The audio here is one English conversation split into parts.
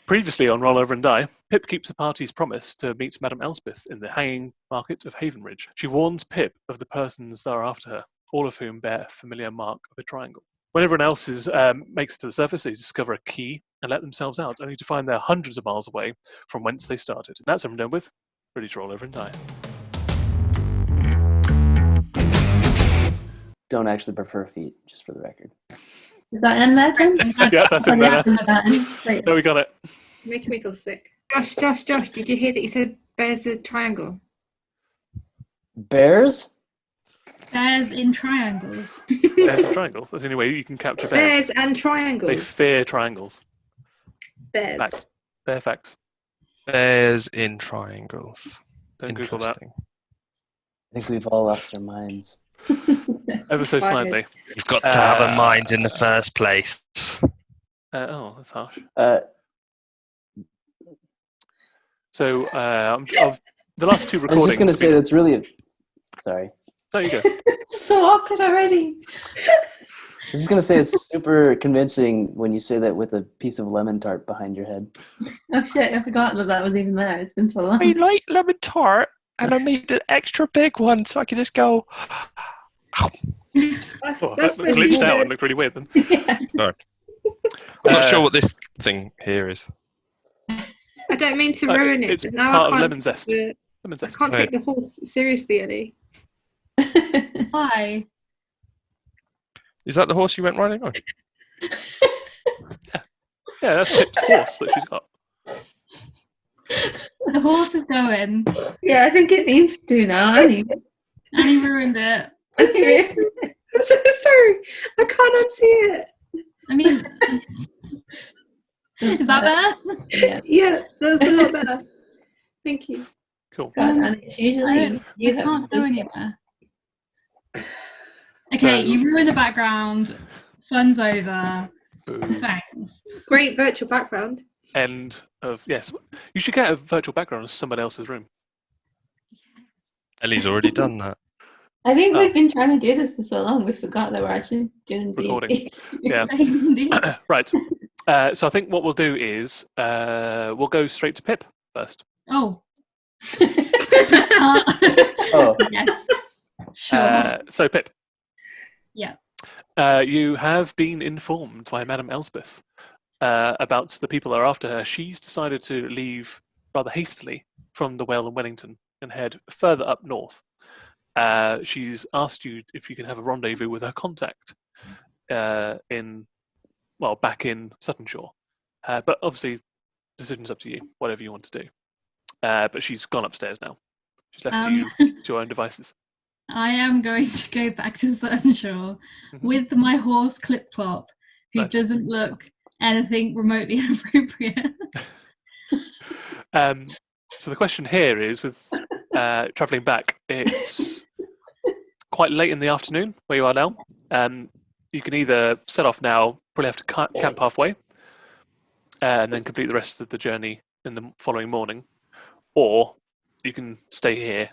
Previously on Roll Over and Die, Pip keeps the party's promise to meet Madame Elspeth in the hanging market of Havenridge. She warns Pip of the persons that are after her, all of whom bear a familiar mark of a triangle. When everyone else makes it to the surface, they discover a key and let themselves out, only to find they're hundreds of miles away from whence they started. And that's everyone done with. Ready to roll over and die. Don't actually prefer feet, just for the record. Is that in there, Tim? Yeah, that's in there. No, we got it. You're making me feel sick. Josh, did you hear that he said bears a triangle? Bears? Bears in triangles. Bears and triangles. That's the only way you can capture bears. Bears and triangles. They fear triangles. Bears. Facts. Bear facts. Bears in triangles. Don't Google that. I think we've all lost our minds. Ever so slightly. You've got to have a mind in the first place. Oh, that's harsh. So, of the last two I recordings... was just going to say that's really... Sorry. There you go. It's so awkward already. I was just going to say it's super convincing when you say that with a piece of lemon tart behind your head. Oh shit, I forgot that was even there. It's been so long. I like lemon tart, and I made an extra big one so I could just go... That glitched out and looked really weird then. Yeah. No. I'm not sure what this thing here is. I don't mean to ruin it. It's but now part I of can't lemon zest. take Lemon I zest. can't take the horse seriously, Ellie. Why? Is that the horse you went riding on? Yeah, that's Pip's horse that she's got. The horse is going. Yeah, I think it needs to now. Annie ruined it. I'm so sorry. I can't unsee it. I mean, is that better? Yeah. Yeah, that's a lot better. Thank you. Cool. God, and it's usually you I have can't go anywhere. Okay, you ruined the background. Fun's over. Boo. Thanks. Great virtual background. End of... Yes. You should get a virtual background in someone else's room. Ellie's already done that. I think we've been trying to do this for so long, we forgot that we're actually doing Recording. D&D. Yeah. Right. So I think what we'll do is we'll go straight to Pip first. Oh. Oh. Yes. Sure. So Pip. Yeah. You have been informed by Madame Elspeth about the people that are after her. She's decided to leave rather hastily from the Well in Wellington and head further up north. She's asked you if you can have a rendezvous with her contact back in Sutton Shore. But obviously, decision's up to you, whatever you want to do. But she's gone upstairs now. She's left you to your own devices. I am going to go back to Sutton Shore with my horse Clip Clop, who Nice. doesn't look anything remotely inappropriate. So the question here is, with travelling back, it's quite late in the afternoon where you are now. You can either set off now, probably have to camp halfway, and then complete the rest of the journey in the following morning, or you can stay here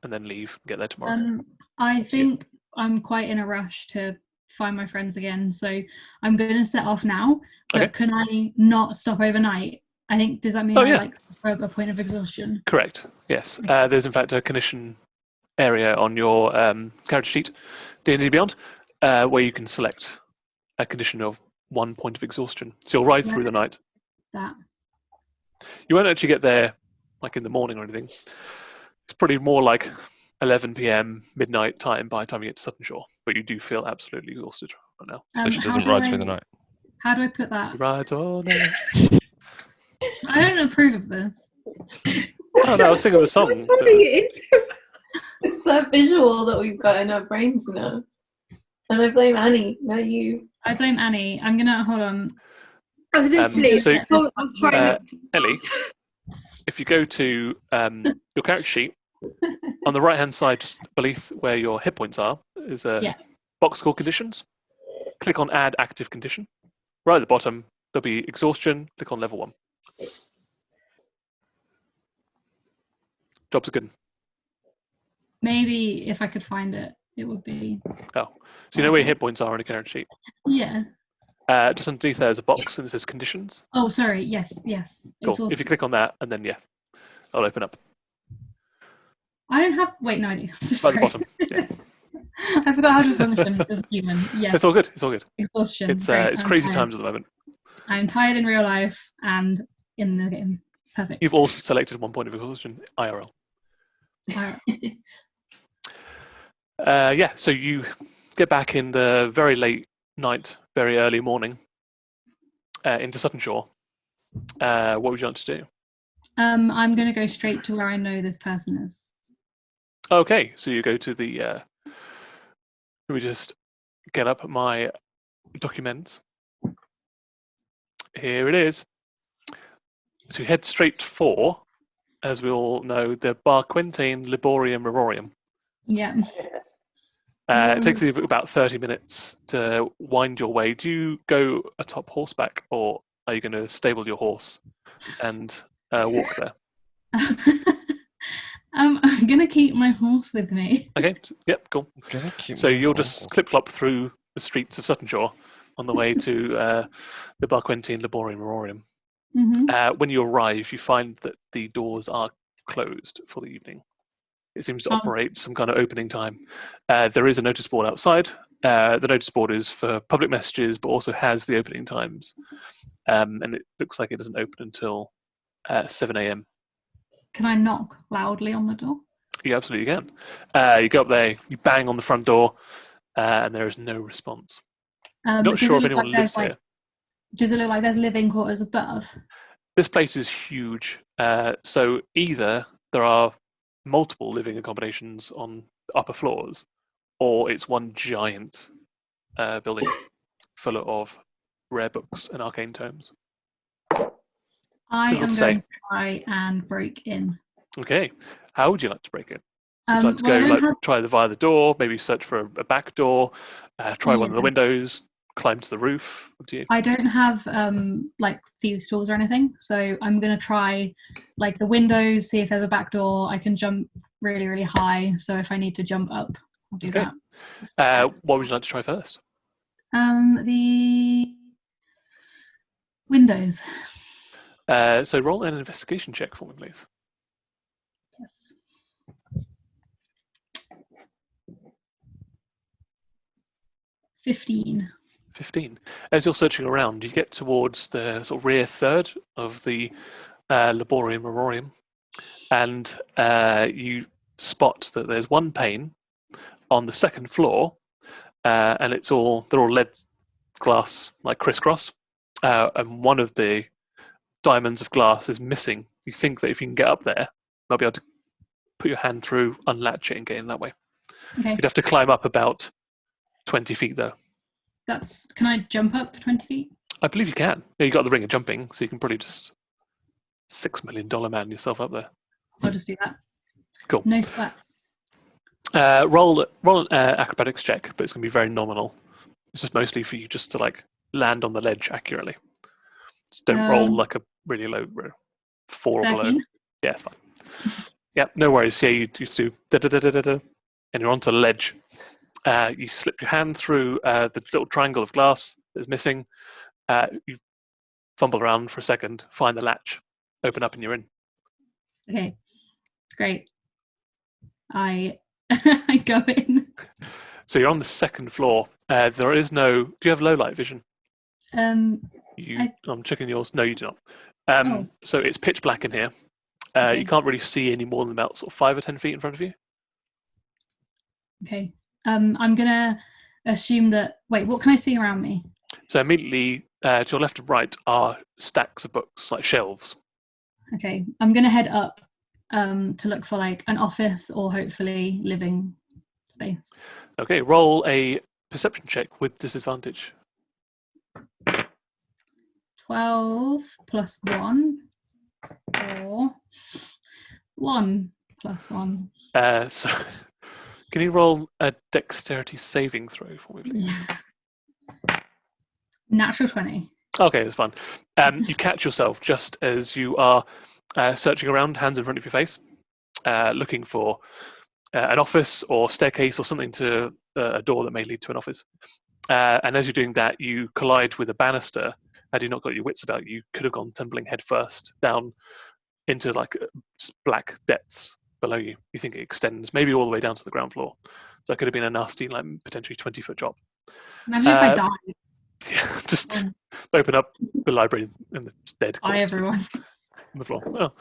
and then leave and get there tomorrow. I think I'm quite in a rush to find my friends again, so I'm going to set off now. But Okay. can I not stop overnight? I think, does that mean for a point of exhaustion? Correct. Yes. There's in fact a condition area on your character sheet, D&D Beyond, where you can select a condition of 1 point of exhaustion. So you'll ride through the night. That. You won't actually get there like in the morning or anything. It's probably more like 11 p.m. midnight time by the time you get to Sutton Shore, but you do feel absolutely exhausted right now. So she how doesn't do ride I- through the night. How do I put that? You ride all night. I don't approve of this. Oh no, I was singing the song. What's running it into? It's that visual that we've got in our brains now. And I blame Annie, not you. I blame Annie. I'm gonna hold on. I was literally. So- I was trying not to. Ellie, if you go to your character sheet, on the right-hand side, just beneath where your hit points are, is a box called Conditions. Click on Add Active Condition. Right at the bottom, there'll be Exhaustion. Click on Level 1. Jobs are good. Maybe if I could find it, it would be. Oh, so you know where your hit points are on a character sheet? Yeah. Just underneath there's a box and it says conditions. Oh, sorry. Yes. Cool. It's also, If you click on that, and then I'll open up I don't have. Wait, no, I do. I'm so at the sorry. bottom. Yeah. I forgot how to function as a human. Yeah. It's all good. It's all good. Exhaustion. It's Great. it's I'm crazy tired. times at the moment. I'm tired in real life and in the game. Perfect. You've also selected one point of exhaustion, IRL. Alright. So you get back in the very late night, very early morning into Sutton Shore. What would you like to do? I'm going to go straight to where I know this person is. Okay, so you go to the. Let me just get up my documents. Here it is. So you head straight for, as we all know, the Bar Quintain Liborium Rororium. Yeah. It takes you about 30 minutes to wind your way. Do you go atop horseback, or are you going to stable your horse and walk there? I'm going to keep my horse with me. Okay, yep, cool. So you'll just clip-clop through the streets of Sutton Shore on the way to the Bar Quintain Liborium Rororium. Mm-hmm. When you arrive, you find that the doors are closed for the evening. It seems to Oh. operate some kind of opening time. There is a notice board outside. The notice board is for public messages, but also has the opening times. And it looks like it doesn't open until 7 a.m. Can I knock loudly on the door? You absolutely can. You go up there, you bang on the front door, and there is no response. Not does sure it if look anyone like lives there's, here. Does it look like there's living quarters above? This place is huge. So either there are multiple living accommodations on upper floors, or it's one giant building full of rare books and arcane tomes. I am Difficult to going say. to try and break in. Okay. How would you like to break it? Would you like to Well, I go don't have, try via the door, maybe search for a back door, try one of the Yeah. windows, climb to the roof? Up to you. I don't have like thieves' tools or anything, so I'm going to try like the windows, see if there's a back door. I can jump really, really high, so if I need to jump up, I'll do Okay. that. Just a sec. What would you like to try first? The windows. So roll an investigation check for me, please. Yes. .15. 15. As you're searching around, you get towards the sort of rear third of the Laborium Aurorium, and you spot that there's one pane on the second floor, and they're all lead glass, like crisscross, and one of the diamonds of glass is missing. You think that if you can get up there, you'll be able to put your hand through, unlatch it, and get in that way. Okay. You'd have to climb up about 20 feet, though. Can I jump up 20 feet? I believe you can. Yeah, you got the ring of jumping, so you can probably just $6 million man yourself up there. I'll just do that. Cool. No sweat. Roll an acrobatics check, but it's going to be very nominal. It's just mostly for you just to like land on the ledge accurately. Just don't roll like a really low 4 or 13? below. Yeah, it's fine. Yeah, no worries. Yeah, you just do da-da-da-da-da, and you're onto the ledge. You slip your hand through the little triangle of glass that's missing. You fumble around for a second, find the latch, open up, and you're in. Okay. Great. I I go in. So you're on the second floor. There is no. Do you have low light vision? I'm checking yours. No, you do not. So it's pitch black in here. Okay. You can't really see any more than about sort of 5 or 10 feet in front of you. Okay. I'm gonna assume that. Wait, what can I see around me? So immediately to your left and right are stacks of books, like shelves. Okay, I'm gonna head up to look for like an office or hopefully living space. Okay, roll a perception check with disadvantage. 12 plus 1 or 1 plus 1. So can you roll a dexterity saving throw for me, please? Natural 20. Okay, that's fine. You catch yourself just as you are searching around, hands in front of your face, looking for an office or staircase or something to a door that may lead to an office. And as you're doing that, you collide with a banister. Had you not got your wits about you, could have gone tumbling headfirst down into like just black depths below you. You think it extends maybe all the way down to the ground floor. So it could have been a nasty, like potentially 20-foot drop. Imagine if I died. Yeah, just open up the library and it's dead. Hi, corpse everyone. on the floor. Oh,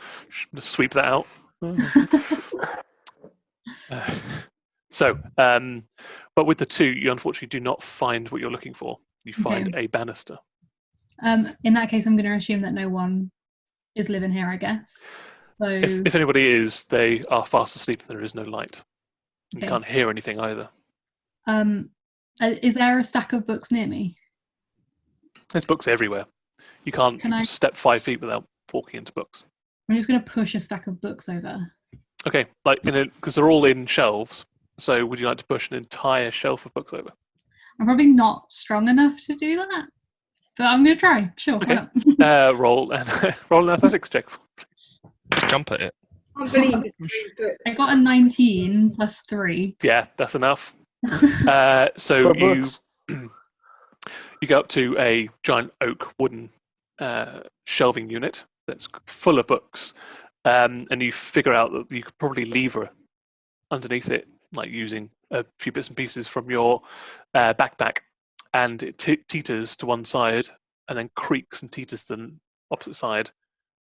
just sweep that out. But with the 2, you unfortunately do not find what you're looking for. You find a banister. In that case, I'm going to assume that no one is living here, I guess. So If anybody is, they are fast asleep and there is no light. You Okay. can't hear anything either. is there a stack of books near me? There's books everywhere. You can't Can I- step 5 feet without walking into books. I'm just going to push a stack of books over. Okay, like because they're all in shelves. So would you like to push an entire shelf of books over? I'm probably not strong enough to do that, but I'm going to try. Sure, Okay. why not? Roll an athletics check. Just jump at it. I can't believe it's 3 books. I got a 19 plus 3. Yeah, that's enough. So For you books. you go up to a giant oak wooden shelving unit that's full of books, and you figure out that you could probably lever underneath it, like using a few bits and pieces from your backpack, and it teeters to one side and then creaks and teeters to the opposite side,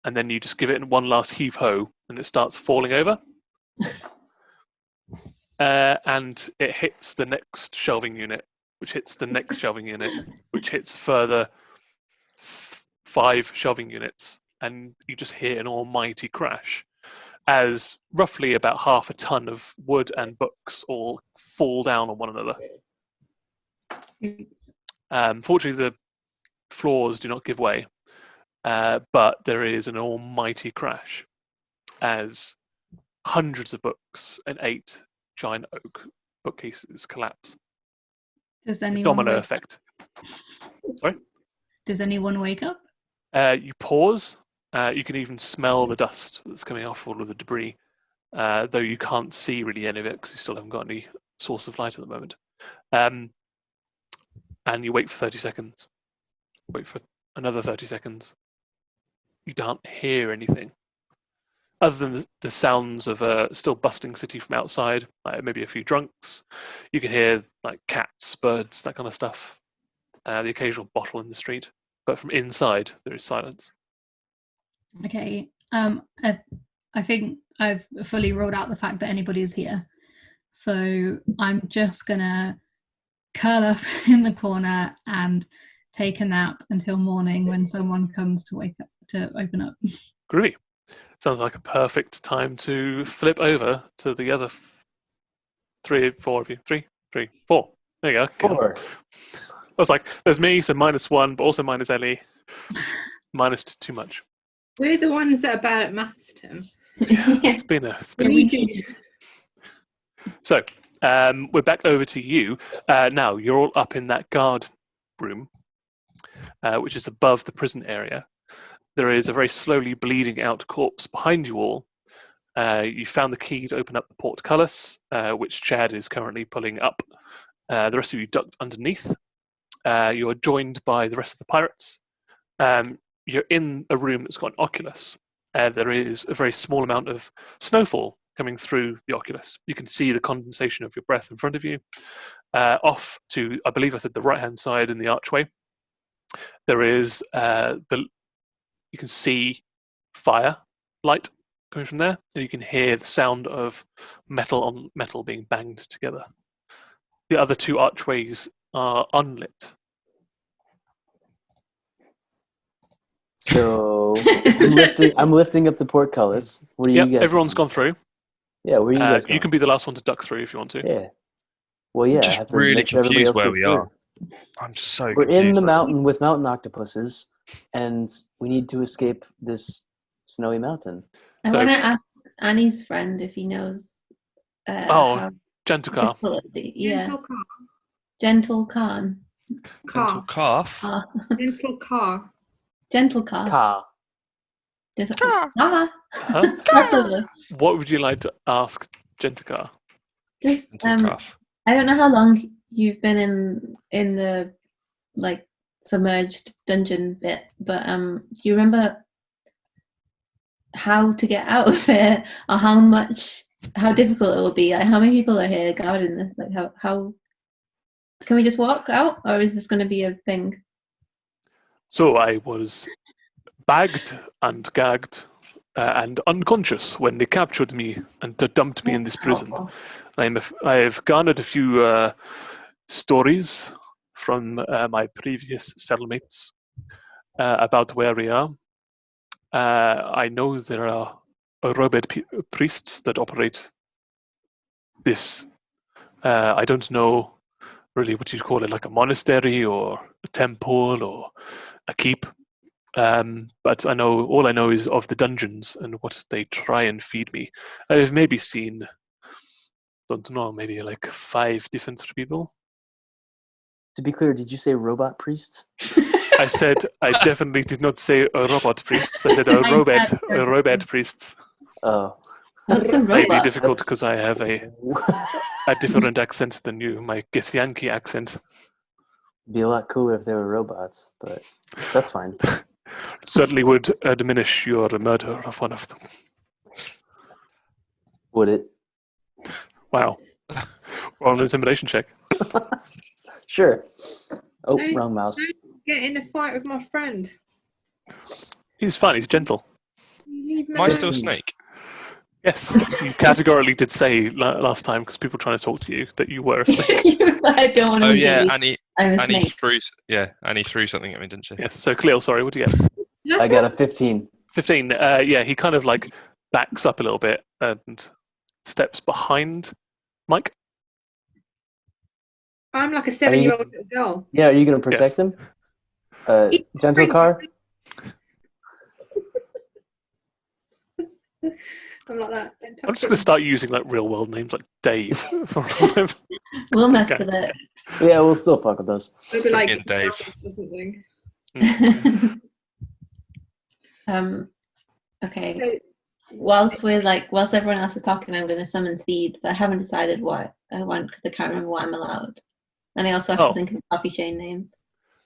and then you just give it one last heave-ho and it starts falling over. And it hits the next shelving unit, which hits the next shelving unit, which hits further 5 shelving units, and you just hear an almighty crash as roughly about half a ton of wood and books all fall down on one another. Fortunately, the floors do not give way, but there is an almighty crash as hundreds of books and 8 giant oak bookcases collapse. Does anyone Domino wake effect. Sorry? Does anyone wake up? You pause. You can even smell the dust that's coming off all of the debris, though you can't see really any of it because you still haven't got any source of light at the moment. And you wait for 30 seconds. Wait for another 30 seconds. You can't hear anything other than the sounds of a still bustling city from outside, like maybe a few drunks. You can hear like cats, birds, that kind of stuff. The occasional bottle in the street. But from inside, there is silence. Okay. I think I've fully ruled out the fact that anybody is here. So I'm just gonna curl up in the corner and take a nap until morning when someone comes to wake up to open up. Groovy. Sounds like a perfect time to flip over to the other 3, 4 of you. 3, 4. There you go. 4. I was like, there's me, so -1, but also minus Ellie. Minus too much. We're the ones that are bad at maths, Tim. Yeah, it's been a So, we're back over to you. Now, you're all up in that guard room, which is above the prison area. There is a very slowly bleeding out corpse behind you all. You found the key to open up the portcullis, which Chad is currently pulling up. The rest of you ducked underneath. You are joined by the rest of the pirates. You're in a room that's got an oculus. There is a very small amount of snowfall coming through the oculus. You can see the condensation of your breath in front of you. Off to, I believe I said, the right-hand side in the archway, there is you can see fire light coming from there, and you can hear the sound of metal on metal being banged together. The other 2 archways are unlit. So I'm lifting up the portcullis. Where are you guys? Everyone's gone through. Yeah, where are you guys going? You can be the last one to duck through if you want to. Yeah. Well, yeah. I just have to really make sure everybody confused else where gets we through. I'm so We're confused. in the mountain with mountain octopuses, and we need to escape this snowy mountain. I So- want to ask Annie's friend if he knows. Oh, Gentukar. Yeah, Dental car. Gentle Khan. Gentle calf. Dental car. Gentle Khan. Ka. Gentle Car. Khan. Huh? Absolutely. What would you like to ask Gentukar? Just Gentle calf. I don't know how long you've been in the like submerged dungeon bit, but do you remember how to get out of it, or how difficult it will be? Like, how many people are here guarding this? Like, how can we just walk out, or is this going to be a thing? So I was bagged and gagged and unconscious when they captured me and dumped me in this prison. I've garnered a few stories from my previous cellmates about where we are. I know there are robed priests that operate this. I don't know really what you'd call it, like a monastery or a temple or a keep. But all I know is of the dungeons and what they try and feed me. I've maybe seen, don't know, maybe like 5 different people. To be clear, did you say robot priests? I said I definitely did not say a robot priests. I said a robot priests. Oh. What's a It may be robot? difficult because I have a different accent than you, my Githyanki accent. It'd be a lot cooler if they were robots, but that's fine. Certainly would diminish your murder of one of them. Would it? Wow. Roll an intimidation check. Sure. Oh, Don't- wrong mouse. Don't get in a fight with my friend. He's fine, he's gentle. You leave me Am I alone. still a snake? Yes, you categorically did say last time, because people were trying to talk to you, that you were a snake. I don't want to Oh be. yeah, I'm a Annie snake. Annie threw something at me, didn't she? Yes, so Cleo, sorry, what do you get? I got a 15. 15. Yeah, he kind of like backs up a little bit and steps behind Mike. I'm like a 7-year-old little girl. Yeah, are you going to protect him? Gentle car? I'm like that. I'm just going to start using like real world names like Dave. We'll mess Okay. with it. Yeah, we'll still fuck with those. It'll be like Freaking Dave. or something. Okay. So Whilst everyone else is talking, I'm going to summon Seed, but I haven't decided what I want because I can't remember what I'm allowed. And I also have to think of a coffee chain name.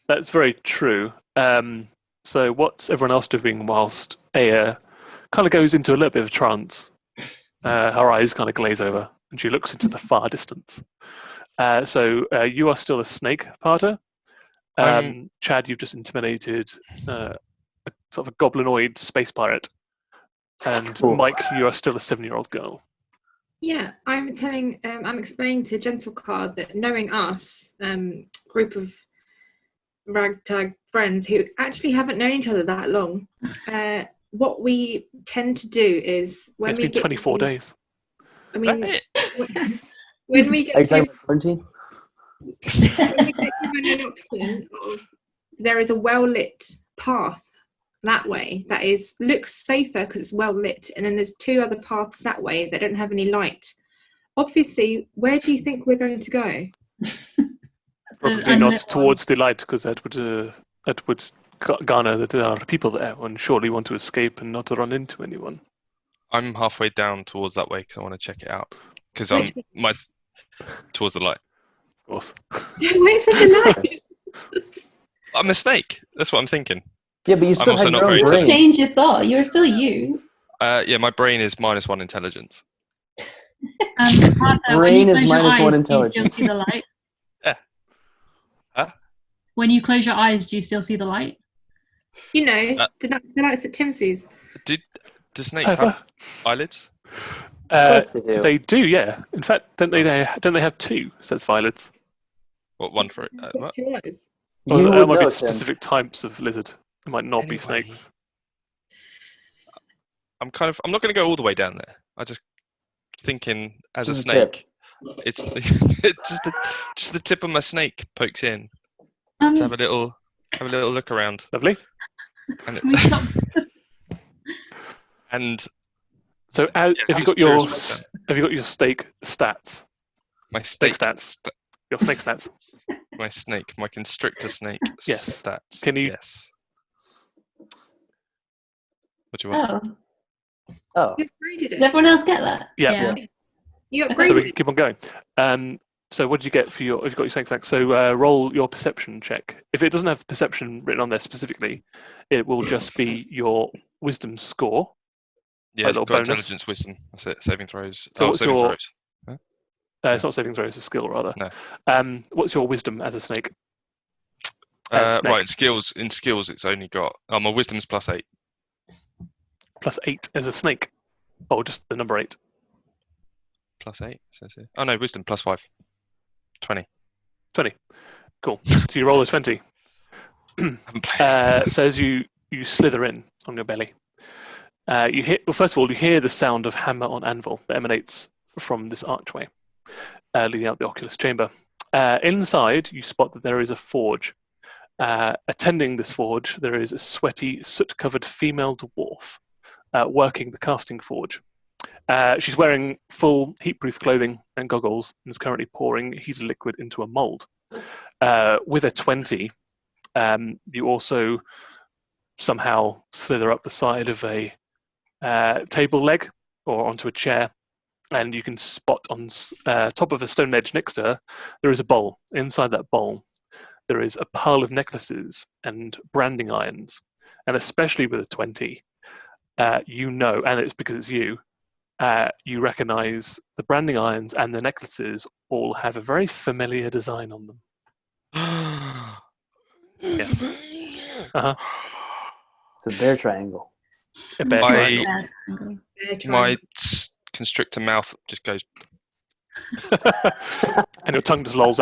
That's very true. So what's everyone else doing whilst Aya kind of goes into a little bit of a trance? Her eyes kind of glaze over and she looks into the far distance. So you are still a snake, Parter. Chad, you've just intimidated a sort of a goblinoid space pirate. And Cool. Mike, you are still a 7-year-old girl. yeah, I'm explaining to Gentle Card that knowing us, group of ragtag friends who actually haven't known each other that long, what we tend to do is when It's we been get 24 days. I mean, That when we Are you get talking about quarantine? when we get given an option of there is a well lit path that way that looks safer because it's well lit, and then there's 2 other paths that way that don't have any light. Obviously, where do you think we're going to go? Probably And not little towards the light because that would garner that there are people there and surely want to escape and not to run into anyone. I'm halfway down towards that way because I want to check it out. Because Which- towards the light. Of course. Away from the light. I'm a snake. That's what I'm thinking. Yeah, but you still also have not your very own brain. Change your thought. You're still you. Yeah, my brain is -1 intelligence. Parker, when Brain you is close your -1 eyes, do you still intelligence. see the light? Yeah. Huh? When you close your eyes, do you still see the light? You know, the lights that Tim sees. Do snakes have eyelids? Of course they do. They do, yeah. In fact, don't they have 2 sets of eyelids? What, one for what? 2 eyes. Or You there would might know, be Tim. specific types of lizard. It might not be Anyway. snakes. I'm not going to go all the way down there. I just thinking as Just a a tip. snake. It's just the tip of my snake pokes in. Let's have a little look around. Lovely. And, Can we stop? and So have you just got your curious about have you got your snake stats? my snake stats. Your snake stats. my constrictor snake Yes. stats. Can you- Yes. What do you want? Oh, Oh, You upgraded does it. everyone else get that? Yeah. Yeah. You So we upgraded can keep on going. So what did you get for your? If you've got your snake attack, so roll your perception check. If it doesn't have perception written on there specifically, it will just be your wisdom score. Yeah, A it's little got bonus. intelligence, wisdom. That's it. Saving throws. So what's saving your- throws. It's not saving throw; it's a skill rather. No. What's your wisdom as a snake? Snake. Right, in skills, it's only got. My wisdom's +8. +8 as a snake. Oh, just the number 8. +8 says here. Oh no, wisdom +5. 20. 20. Cool. So you roll a 20. So as you slither in on your belly, you hear. Well, first of all, you hear the sound of hammer on anvil that emanates from this archway leading out the oculus chamber. Inside, you spot that there is a forge. Attending this forge, there is a sweaty, soot-covered female dwarf working the casting forge. She's wearing full heat-proof clothing and goggles and is currently pouring heated liquid into a mold. With a 20, you also somehow slither up the side of a table leg or onto a chair, and you can spot on top of a stone ledge next to her, there is a bowl. Inside that bowl, there is a pile of necklaces and branding irons, and especially with a 20, you know, and it's because it's you, you recognize the branding irons and the necklaces all have a very familiar design on them. Yes. Uh-huh. It's a bear triangle. A bear triangle. My constrictor mouth just goes. And your tongue just rolls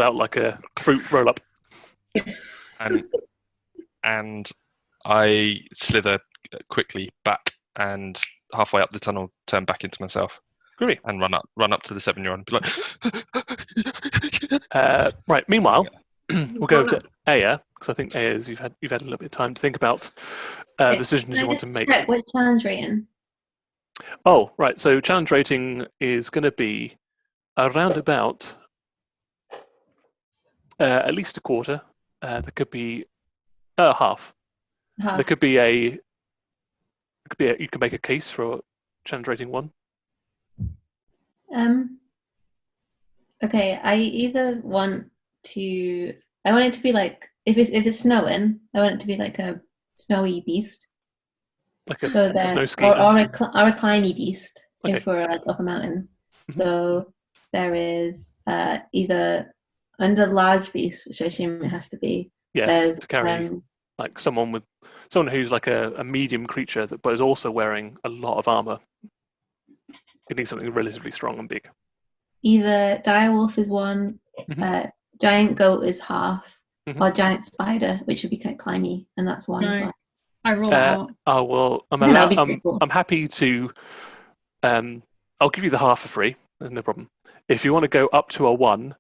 out like a fruit roll up. And I slither quickly back and halfway up the tunnel turn back into myself. Groovy. And run up to the 7-year-old and be like right, meanwhile, we'll go to Aya, because I think Aya's you've had a little bit of time to think about the decisions you want to make. What challenge rating? Oh, right. So challenge rating is going to be around about at least a quarter. There could be half. There could be you can make a case for challenge rating 1. Okay, I either want to. I want it to be like if it's snowing, I want it to be like a snowy beast. Like a So that, snow ski. or a climby beast Okay. if we're like up a mountain. Mhm. So there is either under large beast, which I assume it has to be. Yes, There's to carry like someone who's like a medium creature but is also wearing a lot of armor. It needs something relatively strong and big. either direwolf is one, Mhm. giant goat is half, Mhm. or giant spider, which would be kind of climby, and that's one as No. well. I roll out. Oh well, Yeah, that'd be pretty cool. I'm happy to. I'll give you the half for free. There's no problem. If you want to go up to a 1,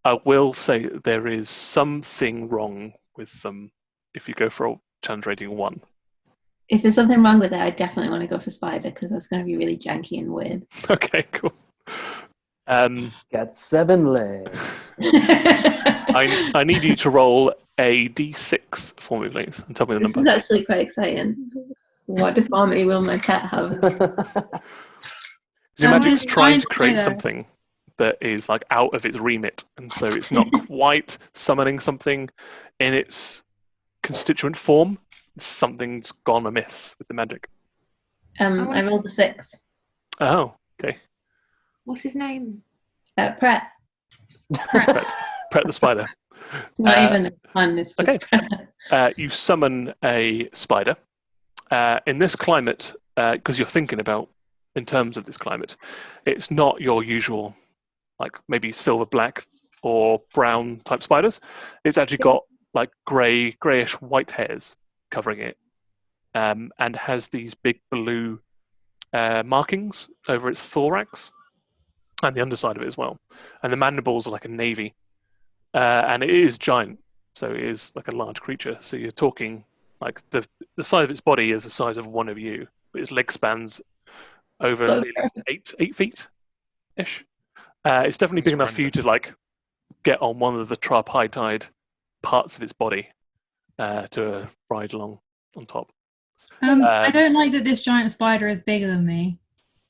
I will say that there is something wrong with them. If you go for a challenge rating 1. If there's something wrong with it, I definitely want to go for spider because that's going to be really janky and weird. Okay, cool. Got 7 legs. I need you to roll a d6 for me, please, and tell me the This is number. actually quite exciting. What deformity will my pet have? Your What magic's is trying to giant create spider? something that is like out of its remit, and so it's not quite summoning something in its constituent form. Something's gone amiss with the magic. I rolled a 6. Oh, okay. What's his name? Pret. Pret the spider. Not even fun, it's just okay. Pret. You summon a spider. In this climate, because you're thinking about in terms of this climate, it's not your usual, like maybe silver black or brown type spiders. It's actually got like grayish white hairs covering it, and has these big blue markings over its thorax and the underside of it as well. And the mandibles are like a navy, and it is giant, so it is like a large creature. So you're talking like the size of its body is the size of one of you, but its leg spans over So maybe gross. 8 feet ish. It's definitely big enough for you to like get on one of the tripartite parts of its body to ride along on top. I don't like that this giant spider is bigger than me.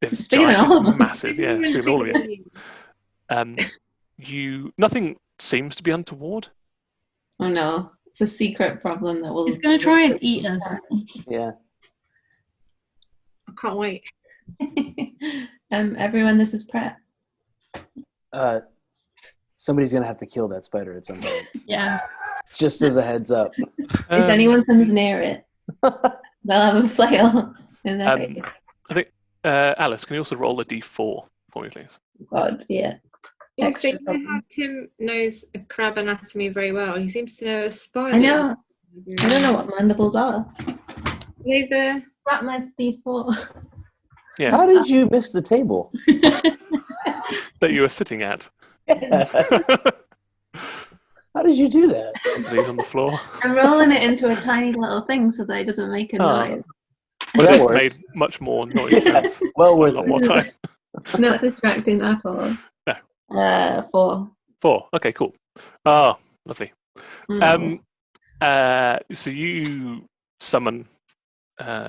It's bigger than giant, all of it's them. massive, yeah, it's bigger than all of you. nothing seems to be untoward. Oh no, it's a secret problem that will. It's going to try and eat us. Yeah. I can't wait. Everyone, this is prep. Somebody's gonna have to kill that spider at some point. Yeah. Just as a heads up. If anyone comes near it, they'll have a flail in their face. I think Alice, can you also roll a d4 for me, please? God, yeah. Also, Extra you know how problem. Tim knows a crab anatomy very well. He seems to know a spider. I know. I don't know what mandibles are. Neither. Rat my D4. Yeah, How did you miss the table? that you were sitting at. How did you do that? These on the floor. I'm rolling it into a tiny little thing so that it doesn't make a Oh. noise. Well, that It works. made much more noise Yeah, and well a worth lot it. more time. Not distracting at all. No. 4. 4. Okay, cool. Ah, lovely. No. So you summon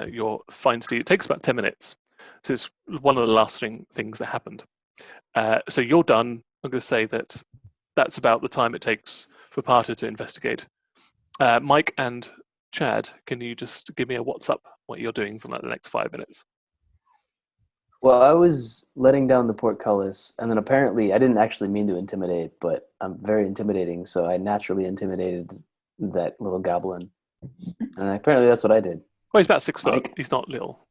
your fine steed. It takes about 10 minutes. So it's one of the last things that happened. So you're done. I'm going to say that's about the time it takes for Parter to investigate. Mike and Chad, can you just give me a what's up, what you're doing for like the next 5 minutes? Well, I was letting down the portcullis, and then apparently I didn't actually mean to intimidate, but I'm very intimidating, so I naturally intimidated that little goblin. And apparently that's what I did. Well, he's about 6 foot. Mike? He's not little.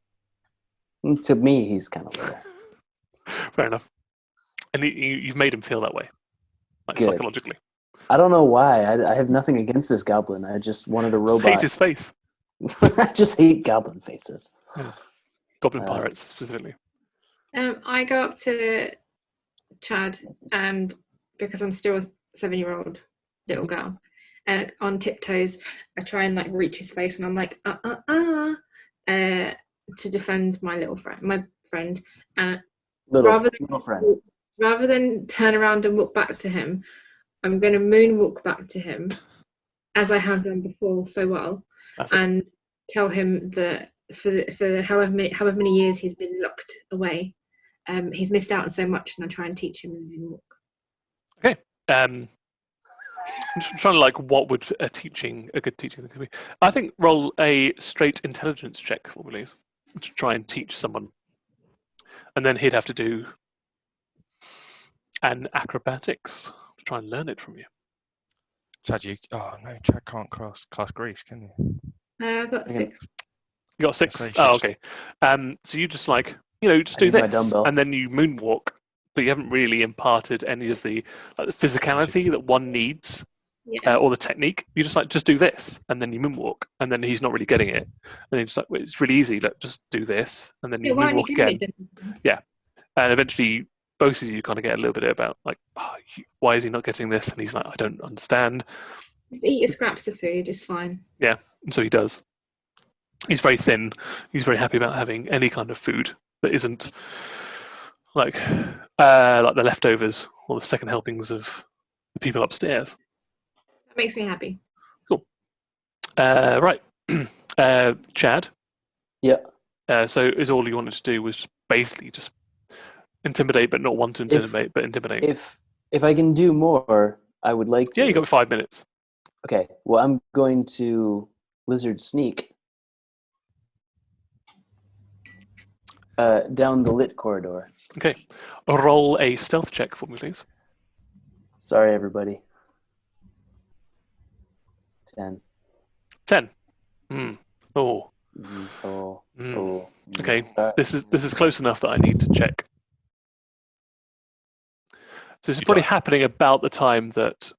And to me, he's kind of little. Fair enough. And you've made him feel that way, like Good. psychologically. I don't know why. I have nothing against this goblin. I just wanted a Just robot. hate his face. I just hate goblin faces. Goblin pirates, specifically. I go up to Chad, and because I'm still a 7-year-old little girl, and on tiptoes, I try and like reach his face, and I'm like, to defend my friend. Little friend. Rather than turn around and walk back to him, I'm going to moonwalk back to him, as I have done before so well, and tell him that for however many years he's been locked away, he's missed out on so much, and I try and teach him the moonwalk. Okay. I'm just trying to like, what would a good teaching thing be? I think roll a straight intelligence check for me, please, to try and teach someone, and then he'd have to do an acrobatics to try and learn it from you. Chad, Chad can't class Greece, can you? I've got 6. You got 6. Okay, Oh, sure. okay. So you just like, just I do need my this, dumbbell. and then you moonwalk, but you haven't really imparted any of the physicality that one needs, or the technique. You just do this, and then you moonwalk, and then he's not really getting it, and then just like, well, it's really easy. Just do this, and then you Why aren't moonwalk you doing again. it? Yeah, and eventually both of you kind of get a little bit about like, why is he not getting this? And he's like, I don't understand. Just eat your scraps of food. It's fine. Yeah, and so he does. He's very thin. He's very happy about having any kind of food that isn't like the leftovers or the second helpings of the people upstairs. That makes me happy. Cool. Right. Chad. Yeah. So is all you wanted to do was basically just intimidate, but not want to intimidate, but intimidate. If I can do more, I would like to. Yeah, you got 5 minutes. Okay. Well, I'm going to lizard sneak down the lit corridor. Okay. Roll a stealth check for me, please. Sorry, everybody. 10. 10. Oh. Oh. Mm. Oh. Okay. Sorry. This is close enough that I need to check. So this is probably happening about the time that,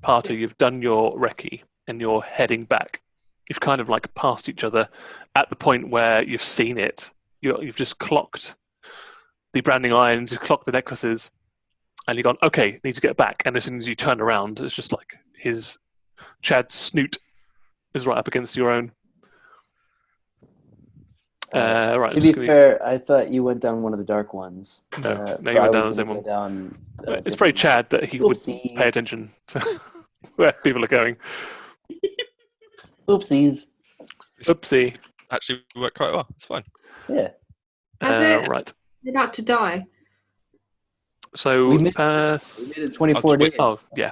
Parter, you've done your recce and you're heading back. You've kind of like passed each other at the point where you've seen it. You've just clocked the branding irons, you've clocked the necklaces, and you've gone, okay, need to get back. And as soon as you turn around, it's just like Chad's snoot is right up against your own. Right. To be fair, I thought you went down one of the dark ones. No, so you went I down was the same gonna one. go down a It's very different Chad that he would Oopsies. pay attention to where people are going. one. Oopsies. Oopsie. Actually worked quite well. It's fine. Yeah. Has it? Right. You're about to die. So We made it 24 days. Oh yeah.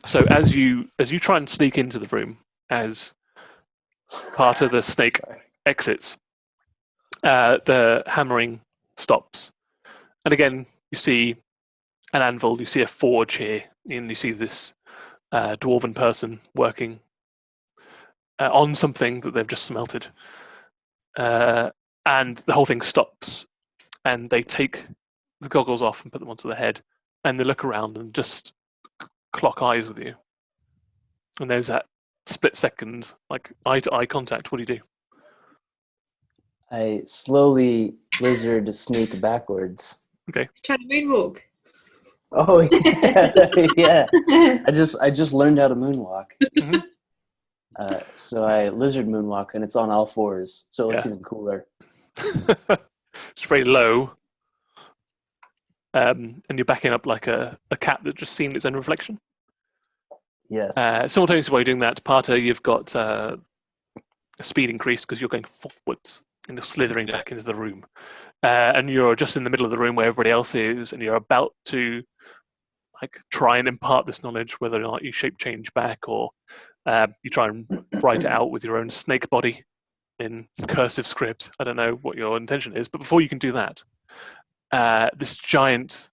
So as you try and sneak into the room, as part of the snake Sorry. exits, the hammering stops, and again you see an anvil, you see a forge here, and you see this dwarven person working on something that they've just smelted, and the whole thing stops, and they take the goggles off and put them onto the head, and they look around and just clock eyes with you, and there's that split second, like eye to eye contact. What do you do? I slowly lizard sneak backwards. Okay. Trying to moonwalk. Oh yeah, yeah. I just learned how to moonwalk. Mhm. So I lizard moonwalk, and it's on all fours, so it looks Yeah. even cooler. It's very low, and you're backing up like a cat that just seen its own reflection. Yes. Simultaneously, while you're doing that, Parter, you've got a speed increase because you're going forwards and you're slithering back into the room, and you're just in the middle of the room where everybody else is, and you're about to like try and impart this knowledge, whether or not you shape change back or you try and write it out with your own snake body in cursive script. I don't know what your intention is, but before you can do that, this giant,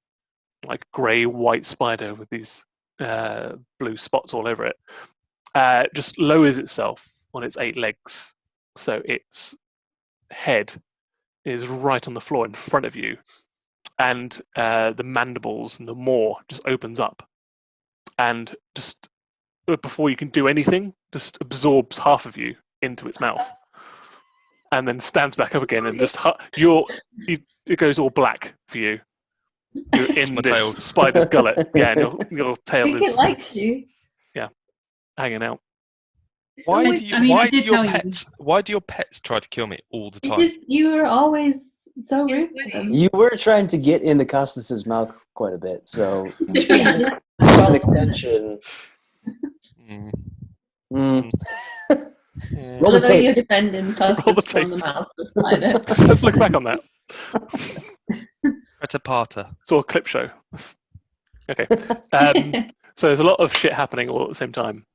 like grey-white spider with these blue spots all over it just lowers itself on its 8 legs, so its head is right on the floor in front of you, and the mandibles and the maw just opens up, and just before you can do anything, just absorbs half of you into its mouth, and then stands back up again, and just it goes all black for you. You're in My this tail. spider's gullet, yeah, and your I tail think it is likes you. hanging out. It's Why always- do you? I mean, I why do did your tell you. pets? Why do your pets try to kill me all the time? Because you were always so rude to them. You were trying to get into Costas's mouth quite a bit, so Yeah. this is an extension. Mm. Mm. Yeah. Roll the Although you're tape. defending Roll the Costas from the tape. mouth of the spider. Let's look back on that. It's a parter. It's all a clip show. Okay. So there's a lot of shit happening all at the same time.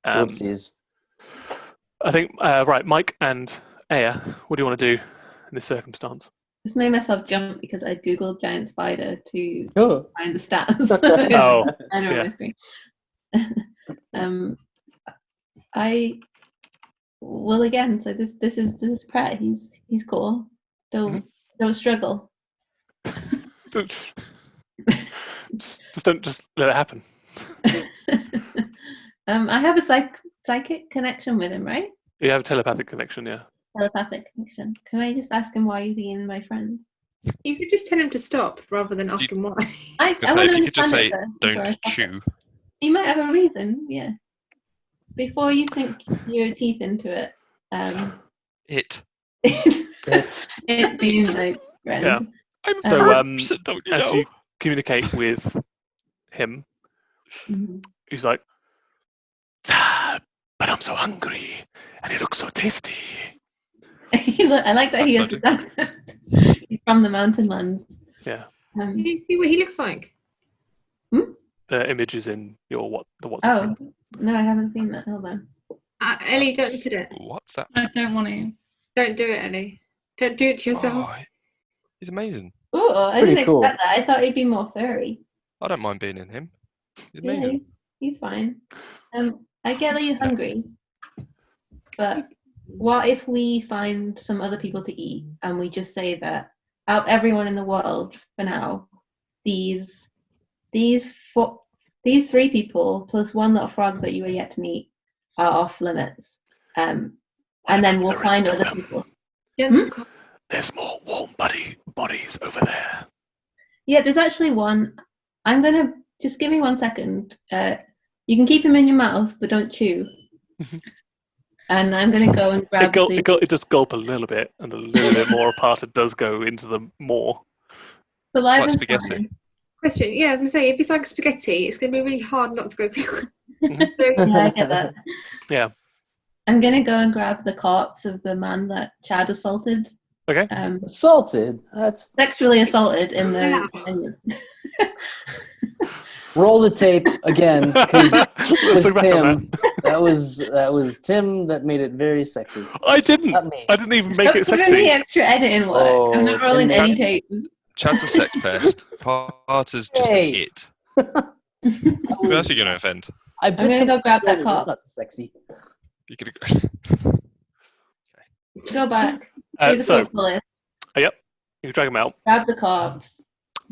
Whoopsies. I think, right, Mike and Aya, what do you want to do in this circumstance? Just made myself jump because I googled giant spider to Oh. find the stats. Oh, I know yeah. on my screen. Well again, so this is Pratt. He's cool. Don't struggle. just don't just let it happen. I have a psychic connection with him, right? You have a telepathic connection, yeah. Telepathic connection. Can I just ask him why he's eating my friend? You could just tell him to stop rather than ask him why. Just say, wanna if you could just say, understand it before I "Don't stop chew." it. He might have a reason, yeah. Before you sink your teeth into it, It. it being my friend. Yeah. I'm So, 100%, don't you as know? you communicate with him, Mhm. he's like, "Ah, but I'm so hungry, and it looks so tasty." I like that he has That's this accent. He's from the mountain lands. Yeah. Can you see what he looks like? The image is in your WhatsApp Oh, group. no, I haven't seen that. Hold on. Ellie, don't look at it. What's that? I don't want to. Don't do it, Ellie. Don't do it to yourself. Oh, he's amazing. Oh, I Pretty didn't cool. expect that. I thought he'd be more furry. I don't mind being in him. He's Yeah, amazing. he's fine. I get that you're hungry, but what if we find some other people to eat and we just say that out of everyone in the world for now, these 3 people plus one little frog that you are yet to meet are off limits, and then we'll the rest find of other them? people. Gentle There's more warm bodies over there. Yeah, there's actually one. I'm gonna just give me 1 second. You can keep him in your mouth, but don't chew. And I'm gonna go and grab It does gulp a little bit, and a little bit more apart. It does go into the maw. the live Like and spaghetti. fine. question. Yeah, I was going to say, if it's like spaghetti, it's going to be really hard not to go. Yeah, I get that. Yeah. I'm gonna go and grab the corpse of the man that Chad assaulted Okay. Assaulted. That's Sexually assaulted in the. roll the tape again because Let's look back on Tim. That was Tim that made it very sexy. I didn't. Not me. I didn't even make it Don't give me sexy. extra editing work. I'm not Oh, rolling Tim any made- tapes. Chad's a sex pest. Parter's just Hey. an it. Who else are you going to offend? I I'm gonna some go grab that shoulder. cop. That's not sexy. You could. Go back. Do the So, portfolio. you can drag him out. Grab the corpse.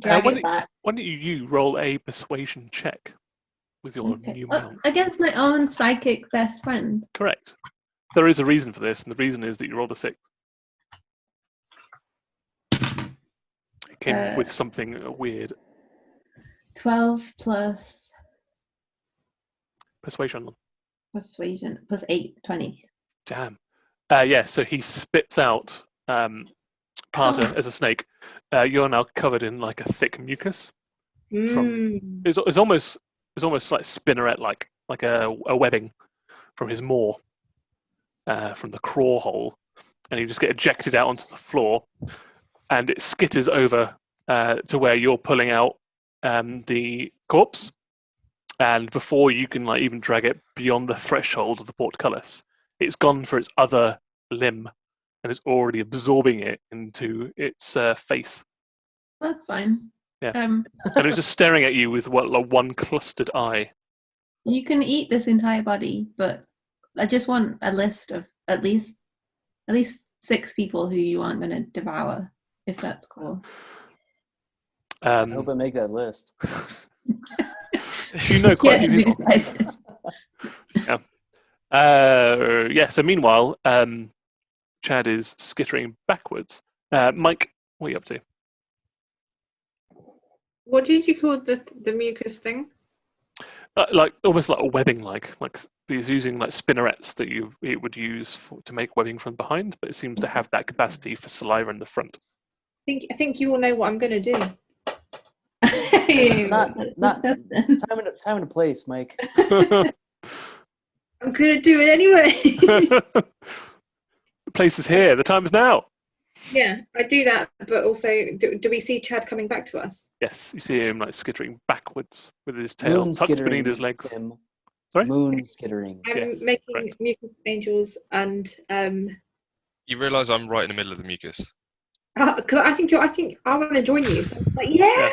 Drag when it back. Why don't you roll a persuasion check with your Okay. new Oh, mount? against my own psychic best friend. Correct. There is a reason for this, and the reason is that you rolled a 6. It came with something weird. 12 plus Persuasion. persuasion plus 8, 20. Damn. So he spits out Parter as a snake. You're now covered in like a thick mucus. It's almost like spinneret, like a webbing from his maw, from the craw hole, and you just get ejected out onto the floor, and it skitters over to where you're pulling out the corpse, and before you can like even drag it beyond the threshold of the portcullis, it's gone for its other limb and is already absorbing it into its face. That's fine. Yeah. And it's just staring at you with like one clustered eye. You can eat this entire body, but I just want a list of at least 6 people who you aren't going to devour, if that's cool. I hope I make that list. You know quite a few we people. decided. So meanwhile, Chad is skittering backwards. Mike, what are you up to? What did you call the mucus thing? Like almost like a webbing, like he's using like spinnerets that it would use to make webbing from behind, but it seems to have that capacity for saliva in the front. I think you all know what I'm going to do. Not time and a place, Mike. I'm going to do it anyway. The place is here. The time is now. Yeah, I do that, but also, do we see Chad coming back to us? Yes, you see him like skittering backwards with his tail Moon tucked skittering, beneath his legs. Tim. Sorry? Moon skittering. I'm Yes, making correct. mucus angels and You realise I'm right in the middle of the mucus. because I think I want to join you. So I'm like, yeah.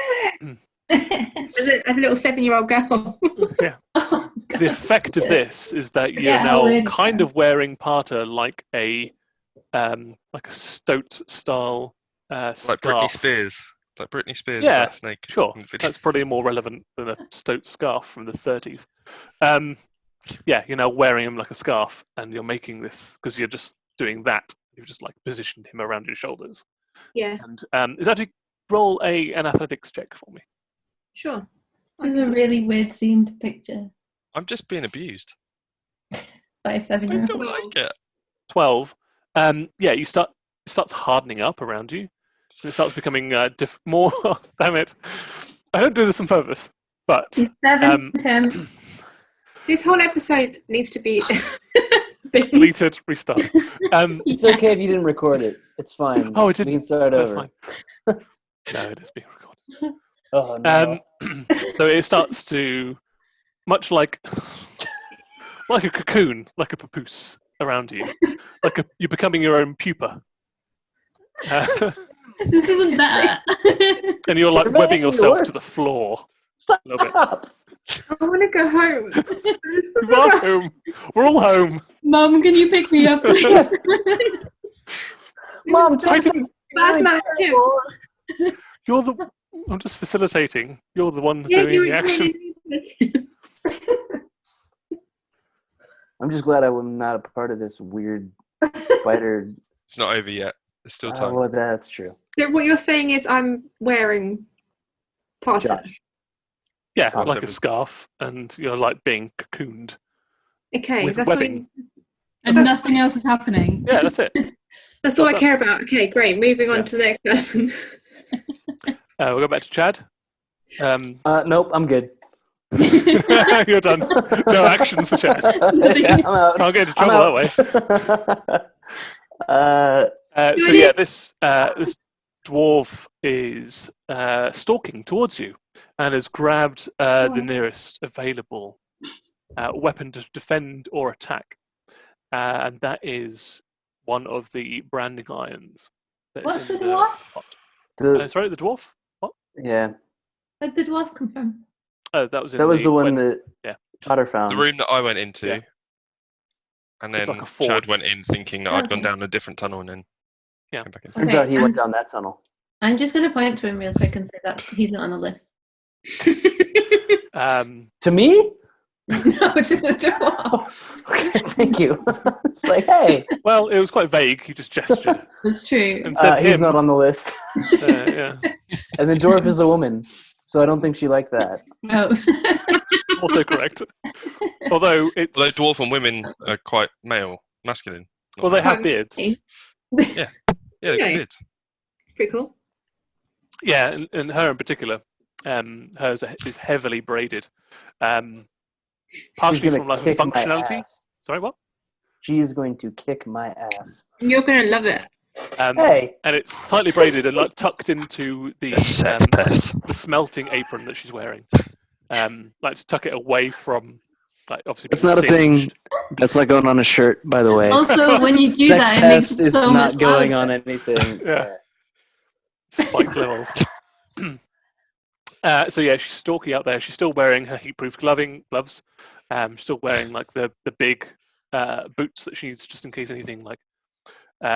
As a little 7-year-old girl. Yeah. Oh, The effect of this is that you're Yeah, now weird. kind of wearing Parter like a stoat style Like scarf. Britney Spears. Like Britney Spears Yeah, with that snake. Sure, in the video. that's probably more relevant than a stoat scarf from the 30s. You're now wearing him like a scarf, and you're making this because you're just doing that. You've just like positioned him around your shoulders. Yeah, And is actually roll an athletics check for me. sure. This is a really weird scene to picture I'm just being abused. by a I 7-year-old. don't like it. 12. It starts hardening up around you. And it starts becoming more. Damn it! I don't do this on purpose, but She's 7, Tim. This whole episode needs to be deleted, restart. It's okay if you didn't record it. It's fine. Oh, it didn't. We can start That's over. fine. No, it is being recorded. Oh no. So it starts to, much like a cocoon, like a papoose around you, you're becoming your own pupa, This isn't better. and you're like You're webbing making it yourself to the worse. floor. A little bit. Stop. I want to go home. We're all home. We're all home. Mum, can you pick me up, please? Mom, I Tim, didn't. Bad man, Tim. You're the. I'm just facilitating. You're the one Yeah, doing the action. I'm just glad I'm not a part of this weird spider. It's not over yet. There's still time. Oh, well, that's true. So what you're saying is I'm wearing Parser. Josh. Yeah, Oh, like a Stephen. scarf, and you're like being cocooned. Okay, With that's webbing. And That's nothing else is happening. Yeah, that's it. That's all I care about. Okay, great. Moving on Yeah. to the next person. We'll go back to Chad. Nope, I'm good. You're done. No actions for Chad. Yeah, I'm out. Can't get into trouble that way. So yeah, this dwarf is stalking towards you and has grabbed the nearest available weapon to defend or attack, and that is one of the branding irons. What's the dwarf? Sorry, the dwarf. What? Yeah. Where'd the dwarf come from? Oh, that was the one that Potter found. The room that I went into. Yeah. And It's then like a forge. Chad went in thinking that I'd gone Okay. down a different tunnel and then came back in. Turns out he went down that tunnel. I'm just going to point to him real quick and say that he's not on the list. To me? No, to the dwarf. Okay, thank you. It's like, hey. Well, it was quite vague. He just gestured. That's true. And said He's him. not on the list. Yeah. And the dwarf is a woman, so I don't think she liked that. Oh. Also correct. Although dwarf and women are quite masculine. Well, they have beards. Yeah, they've got beards. Pretty cool. Yeah, and her in particular, hers is heavily braided. Partially from like functionality. Sorry, what? She is going to kick my ass. You're going to love it. Hey. And it's tightly braided and like tucked into the smelting apron that she's wearing. Like to tuck it away from, like obviously. It's not a thing. That's not going on a shirt, by the way. Also, when you do Next that, it makes test it is so not much going louder. on anything. Yeah. Spiked levels. So yeah, she's stalky out there. She's still wearing her heat-proof gloves. She's still wearing like the big boots that she needs just in case anything like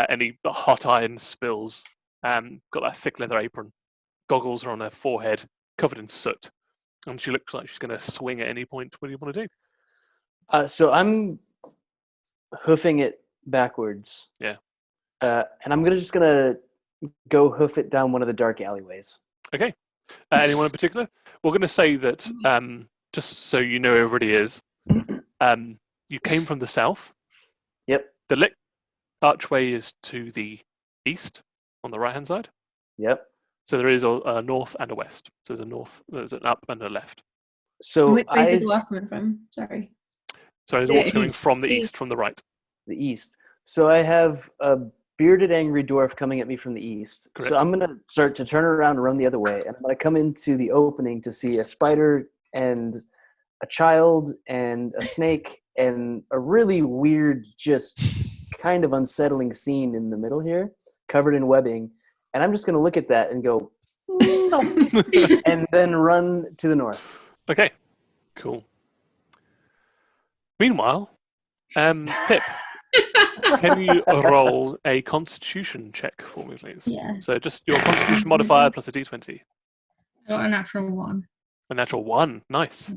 any hot iron spills. Got that thick leather apron. Goggles are on her forehead, covered in soot, and she looks like she's going to swing at any point. What do you want to do? So I'm hoofing it backwards. Yeah. And I'm just gonna go hoof it down one of the dark alleyways. Okay. Anyone in particular? We're going to say that just so you know, everybody is. You came from the south. Yep. The lit archway is to the east on the right-hand side. Yep. So there is a north and a west. So there's a north, there's an up and a left. So Which way did the dwarf come from? Sorry. So there's a dwarf coming from the east, from the right. The east. So I have a bearded, angry dwarf coming at me from the east. Correct. So I'm going to start to turn around and run the other way. And I'm going to come into the opening to see a spider and a child and a snake and a really weird, just kind of unsettling scene in the middle here, covered in webbing. And I'm just going to look at that and go, no, and then run to the north. Okay, cool. Meanwhile, Pip, can you roll a Constitution check for me, please? Yeah. So just your Constitution modifier plus a D20. I got a natural 1. A natural 1. Nice.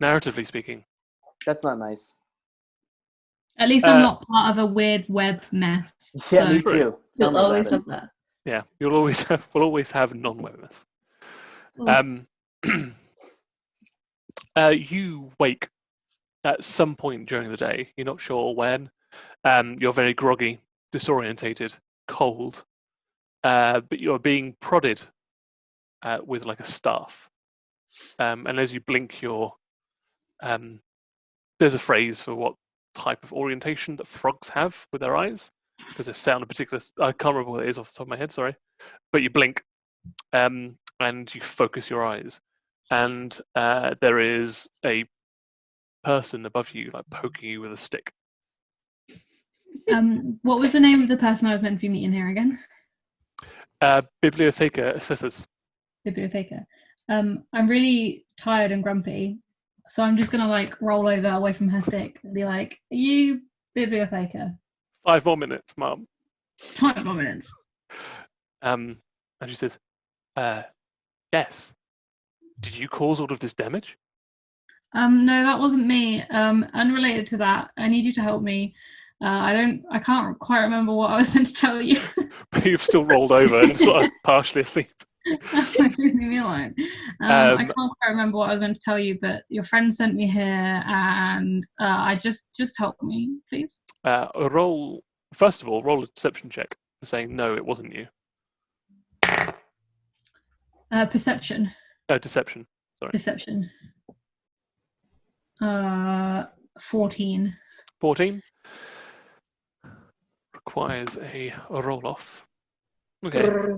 Narratively speaking. That's not nice. At least I'm not part of a weird web mess. Yeah, so. me too. Tell You'll me always about have it. that. Yeah, we'll always have non-webness. You wake at some point during the day. You're not sure when. You're very groggy, disorientated, cold, but you're being prodded with like a staff. And as you blink, there's a phrase for what type of orientation that frogs have with their eyes. There's a sound in particular. I can't remember what it is off the top of my head. Sorry, but you blink, and you focus your eyes, and there is a person above you, like poking you with a stick. What was the name of the person I was meant to be meeting here again? Bibliotheca assessors. Bibliotheca. I'm really tired and grumpy, so I'm just gonna like roll over away from her stick and be like, "Are you Bibliotheca?" 5 more minutes, Mum. 5 more minutes. And she says, yes. Did you cause all of this damage? No, that wasn't me. Unrelated to that, I need you to help me. I can't quite remember what I was meant to tell you. But you've still rolled over and sort of partially asleep. Leave me alone. I can't quite remember what I was going to tell you, but your friend sent me here, and I just help me, please. First of all, roll a deception check for saying no, it wasn't you. Perception. Deception. Sorry. Deception. 14. 14. requires a roll off. Okay.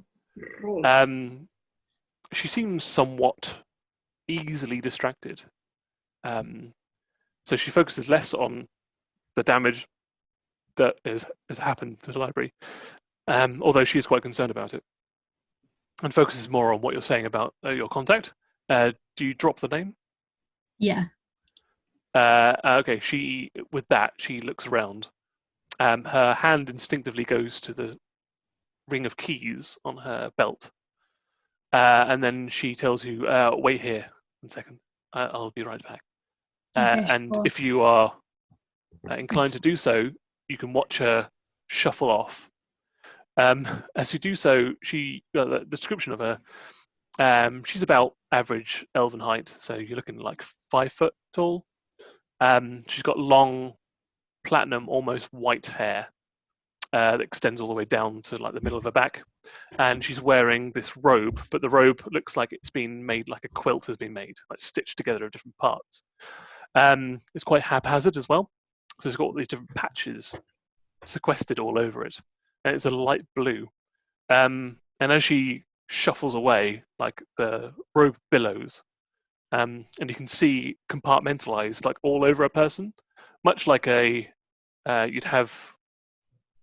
She seems somewhat easily distracted. So she focuses less on the damage that has happened to the library, although she is quite concerned about it, and focuses more on what you're saying about your contact. Do you drop the name? Yeah. Okay. She looks around. Her hand instinctively goes to the ring of keys on her belt, and then she tells you, "Wait here 1 second. I'll be right back." Okay, and sure. if you are inclined to do so, you can watch her shuffle off. As you do so, the description of her, she's about average elven height, so you're looking like 5 foot tall. She's got long, platinum, almost white hair that extends all the way down to like the middle of her back, and she's wearing this robe, but the robe looks like it's been made like a quilt has been made, like stitched together of different parts. It's quite haphazard as well, so it's got all these different patches sequestered all over it, and it's a light blue. And as she shuffles away, like the robe billows, and you can see compartmentalized, like all over a person, much like you'd have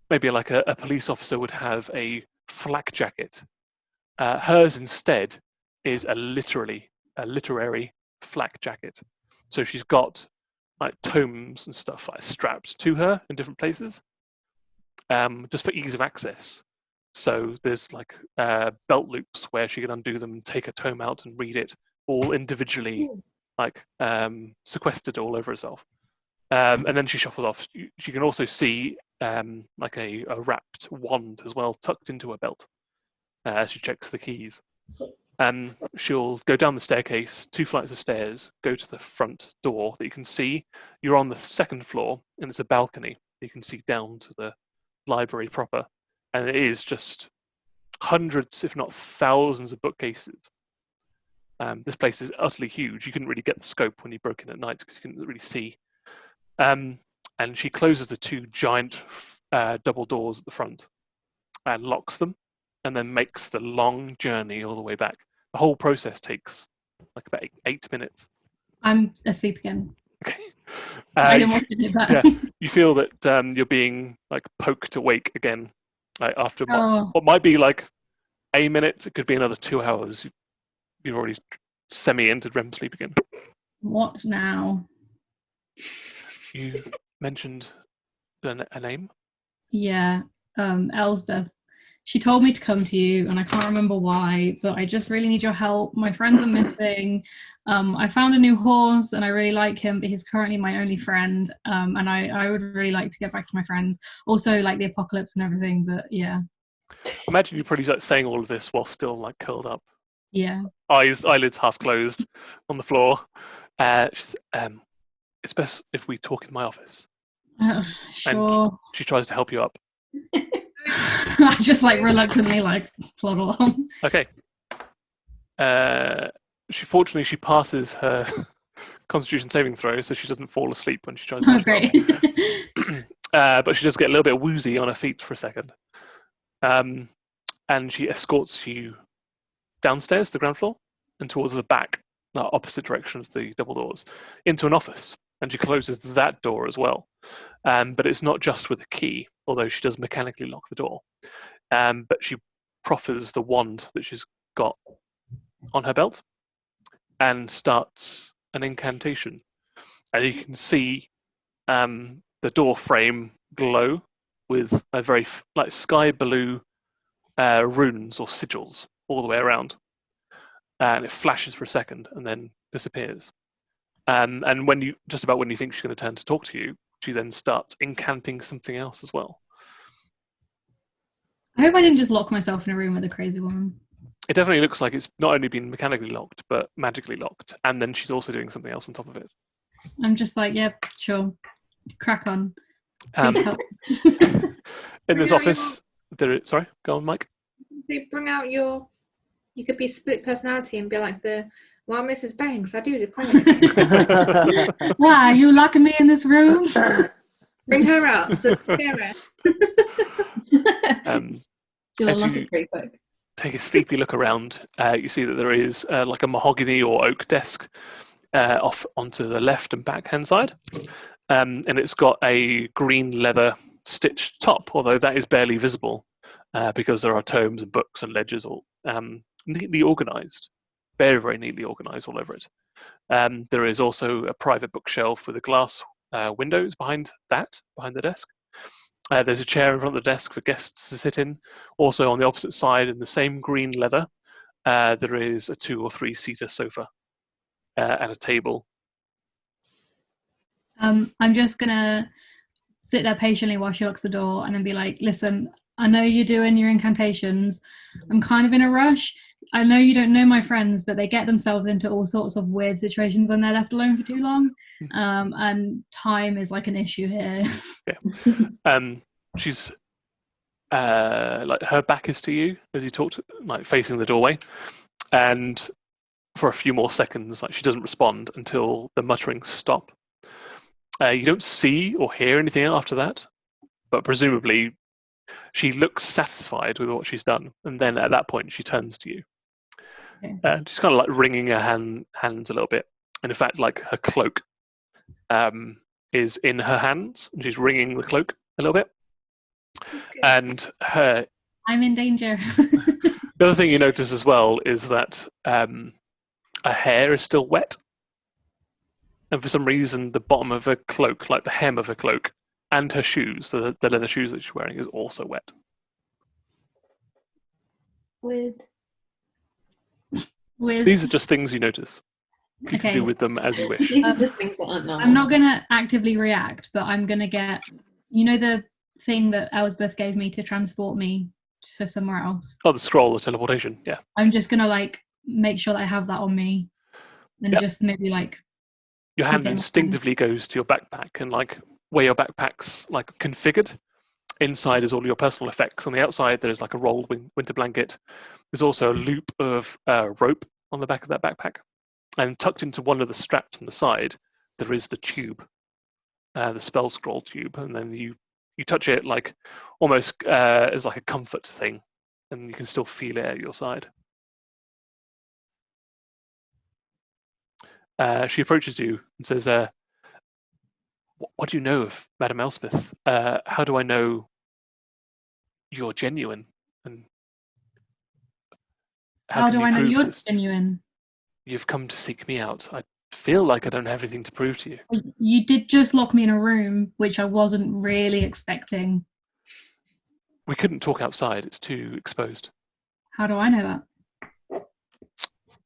maybe like a police officer would have a flak jacket. Hers instead is a literary flak jacket. So she's got like tomes and stuff like strapped to her in different places, just for ease of access. So there's like belt loops where she can undo them and take a tome out and read it, all individually, like sequestered all over herself. And then she shuffles off. She can also see like a wrapped wand as well, tucked into her belt as she checks the keys. She'll go down the staircase, 2 flights of stairs, go to the front door that you can see. You're on the 2nd floor, and it's a balcony. You can see down to the library proper, and it is just hundreds, if not thousands, of bookcases. This place is utterly huge. You couldn't really get the scope when you broke in at night because you couldn't really see. And she closes the 2 giant double doors at the front and locks them, and then makes the long journey all the way back. The whole process takes like about 8 minutes. I'm asleep again. Okay. I didn't want to do that. Yeah, you feel that you're being like poked awake again, like after what might be like a minute. It could be another 2 hours. You've already semi-entered REM sleep again. What now? You mentioned a name? Yeah, Elsbeth. She told me to come to you, and I can't remember why, but I just really need your help. My friends are missing. I found a new horse, and I really like him, but he's currently my only friend, and I would really like to get back to my friends. Also, like the apocalypse and everything, but yeah. Imagine you're probably like saying all of this while still like curled up. Yeah. Eyelids half closed on the floor. It's best if we talk in my office. Sure. And she tries to help you up. I just like reluctantly like plod along. Okay. She passes her Constitution saving throw, so she doesn't fall asleep when she tries to. Oh, great. But she does get a little bit woozy on her feet for a second. And she escorts you downstairs to the ground floor and towards the back, the opposite direction of the double doors, into an office. And she closes that door as well. But it's not just with a key, although she does mechanically lock the door. But she proffers the wand that she's got on her belt and starts an incantation. And you can see the door frame glow with a very like sky blue runes or sigils all the way around. And it flashes for a second and then disappears. And when you think she's going to turn to talk to you, she then starts incanting something else as well. I hope I didn't just lock myself in a room with a crazy woman. It definitely looks like it's not only been mechanically locked, but magically locked. And then she's also doing something else on top of it. I'm just like, yep, sure. Crack on. Please help. In this office, sorry, go on, Mike. They bring out you could be split personality and be like well, Mrs. Banks, I do declare. Why, are you locking me in this room? Bring her out. So scare her. She'll As unlock you it pretty quick. take a sleepy look around, you see that there is like a mahogany or oak desk off onto the left and backhand side, and it's got a green leather stitched top, although that is barely visible because there are tomes and books and ledgers all neatly organised, very, very neatly organised all over it. There is also a private bookshelf with a glass windows behind the desk. There's a chair in front of the desk for guests to sit in. Also on the opposite side, in the same green leather, there is a 2 or 3 seater sofa and a table. I'm just gonna sit there patiently while she locks the door and then be like, listen, I know you're doing your incantations. I'm kind of in a rush. I know you don't know my friends, but they get themselves into all sorts of weird situations when they're left alone for too long. And time is like an issue here. Yeah. She's like her back is to you as you talk, like facing the doorway, and for a few more seconds, like she doesn't respond until the mutterings stop. You don't see or hear anything after that, but presumably she looks satisfied with what she's done, and then at that point she turns to you. Okay. She's kind of like wringing her hands a little bit, and in fact, like her cloak is in her hands, and she's wringing the cloak a little bit. And her I'm in danger. the other thing you notice as well is that her hair is still wet, and for some reason the bottom of her cloak, like the hem of her cloak, and her shoes, so the leather shoes that she's wearing, is also wet. With These are just things you notice. You can Okay. do with them as you wish. these are just things that aren't normal. I'm not gonna actively react, but I'm gonna get, the thing that Elsbeth gave me to transport me to somewhere else. Oh, the scroll, the teleportation, yeah. I'm just gonna like make sure that I have that on me, and Yep. just maybe like Your keep hand it in my instinctively goes to your backpack, and like where your backpack's like configured, inside is all your personal effects. On the outside, there's like a rolled winter blanket. There's also a loop of rope on the back of that backpack, and tucked into one of the straps on the side, there is the tube, the spell scroll tube, and then you touch it like almost as like a comfort thing, and you can still feel it at your side. She approaches you and says, what do you know of Madame Elspeth? How do I know you're genuine? And how do can I know prove you're this? genuine? You've come to seek me out. I feel like I don't have anything to prove to you. You did just lock me in a room, which I wasn't really expecting. We couldn't talk outside. It's too exposed. How do I know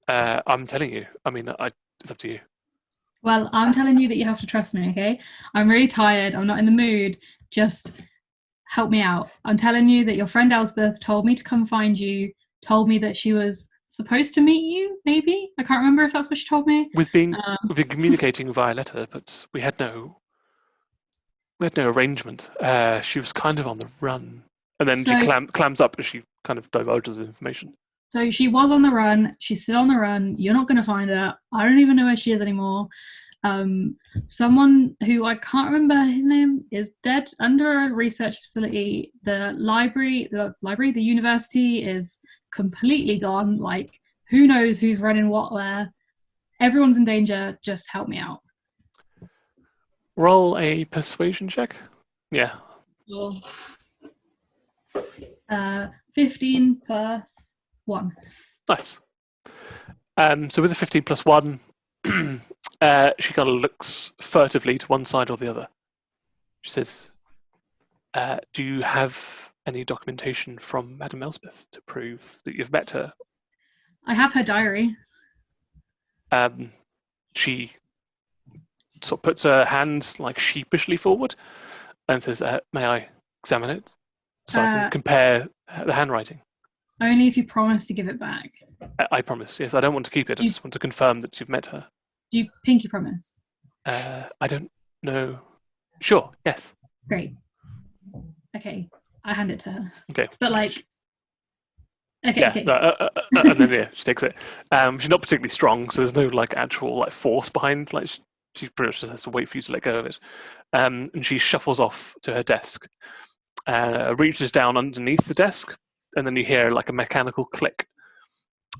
that? I'm telling you. I mean, it's up to you. Well, I'm telling you that you have to trust me, okay? I'm really tired. I'm not in the mood. Just help me out. I'm telling you that your friend Elsbeth told me to come find you, told me that she was supposed to meet you, maybe? I can't remember if that's what she told me. We've been communicating via letter, but we had no arrangement. She was kind of on the run. And then she clams up as she kind of divulges information. So she was on the run. She's still on the run. You're not going to find her. I don't even know where she is anymore. Someone who I can't remember his name is dead under a research facility. The university is completely gone. Like, who knows who's running what where? Everyone's in danger. Just help me out. Roll a persuasion check. Yeah. Sure. 15 plus 1. Nice. So with the 15 plus 1, she kind of looks furtively to one side or the other. She says, do you have any documentation from Madame Elspeth to prove that you've met her? I have her diary. She sort of puts her hands like sheepishly forward and says, may I examine it so I can compare the handwriting? Only if you promise to give it back. I promise, yes. I don't want to keep it. I just want to confirm that you've met her. Do you pinky promise? I don't know. Sure, yes. Great. Okay, I hand it to her. Okay. But like, okay, yeah, okay. And then she takes it. She's not particularly strong, so there's no like actual like force behind. Like She pretty much just has to wait for you to let go of it. And she shuffles off to her desk, reaches down underneath the desk, and then you hear like a mechanical click,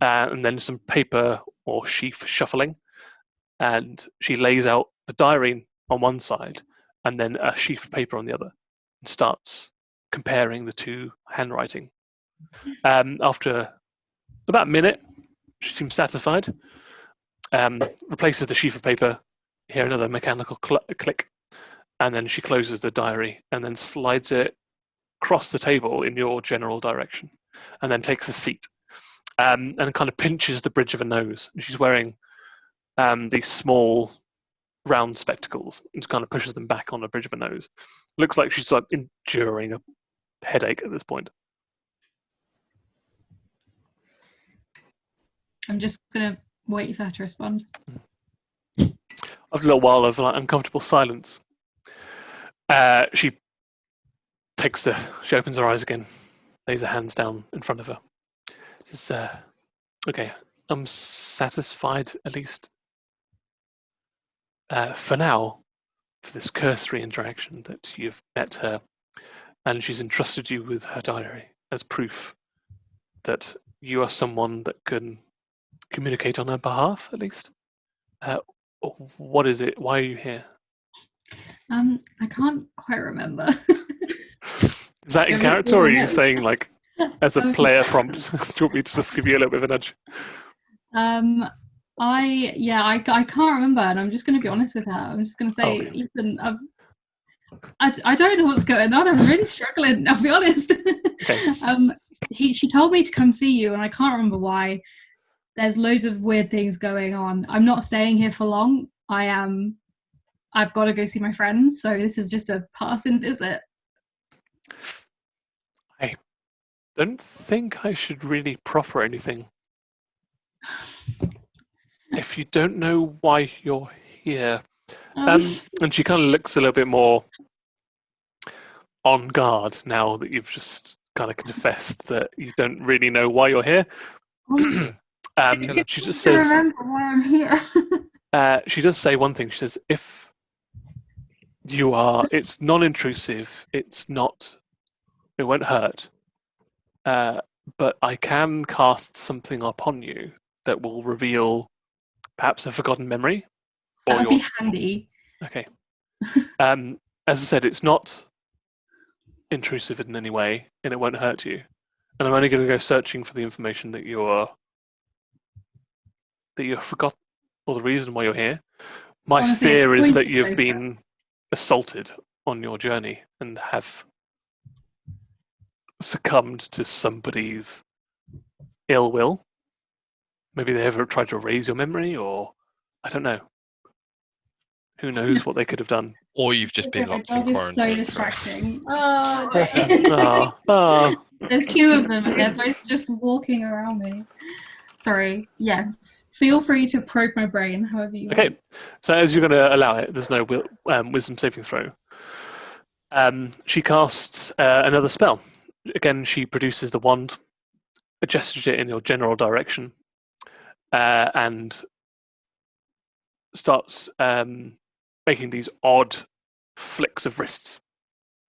and then some paper or sheaf shuffling. And she lays out the diary on one side and then a sheaf of paper on the other and starts comparing the two handwriting. After about a minute, she seems satisfied. Replaces the sheaf of paper, hear another mechanical click, and then she closes the diary and then slides it across the table in your general direction, and then takes a seat and kind of pinches the bridge of her nose. She's wearing these small round spectacles and kind of pushes them back on the bridge of her nose. Looks like she's like enduring a headache at this point. I'm just going to wait for her to respond. After a little while of like uncomfortable silence, she opens her eyes again, lays her hands down in front of her. Says, okay, I'm satisfied, at least for now, for this cursory interaction, that you've met her and she's entrusted you with her diary as proof that you are someone that can communicate on her behalf, at least. What is it? Why are you here? I can't quite remember. Is that in character, or are you saying like as a player prompt? Do you want me to just give you a little bit of a nudge? I can't remember, and I'm just going to be honest with her. I'm just going to say, okay. Ethan, I don't know what's going on. I'm really struggling. I'll be honest. Okay. She told me to come see you, and I can't remember why. There's loads of weird things going on. I'm not staying here for long. I've got to go see my friends, so this is just a passing visit. I don't think I should really proffer anything. If you don't know why you're here, and she kind of looks a little bit more on guard now that you've just kind of confessed that you don't really know why you're here. She just says, remember why I'm here. she does say one thing. She says, if you are, it's non-intrusive, it won't hurt, but I can cast something upon you that will reveal perhaps a forgotten memory. That would be handy. Okay. As I said, it's not intrusive in any way, and it won't hurt you. And I'm only going to go searching for the information that you forgot, or the reason why you're here. My Honestly, fear is that pointed you've over. been assaulted on your journey and have succumbed to somebody's ill will. Maybe they ever tried to erase your memory, or I don't know. Who knows what they could have done? Or you've just been locked in So quarantine. distracting. Oh. There's two of them, and they're both just walking around me. Sorry. Yes. Feel free to probe my brain however you want. Okay, so as you're going to allow it, there's no wisdom saving throw. She casts another spell. Again, she produces the wand, gestures it in your general direction, and starts making these odd flicks of wrists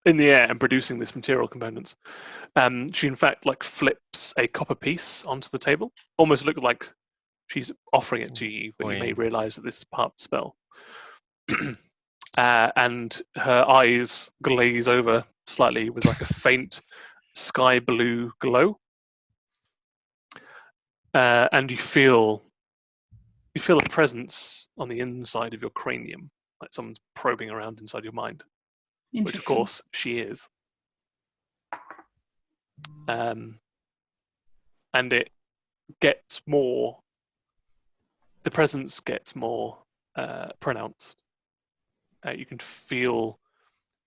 in the air and producing this material components. She in fact like flips a copper piece onto the table, almost look like she's offering it to you, but you may realise that this is part of the spell. And her eyes glaze over slightly with like a faint sky blue glow, and you feel a presence on the inside of your cranium, like someone's probing around inside your mind, which of course she is. And it gets more. The presence gets more pronounced. You can feel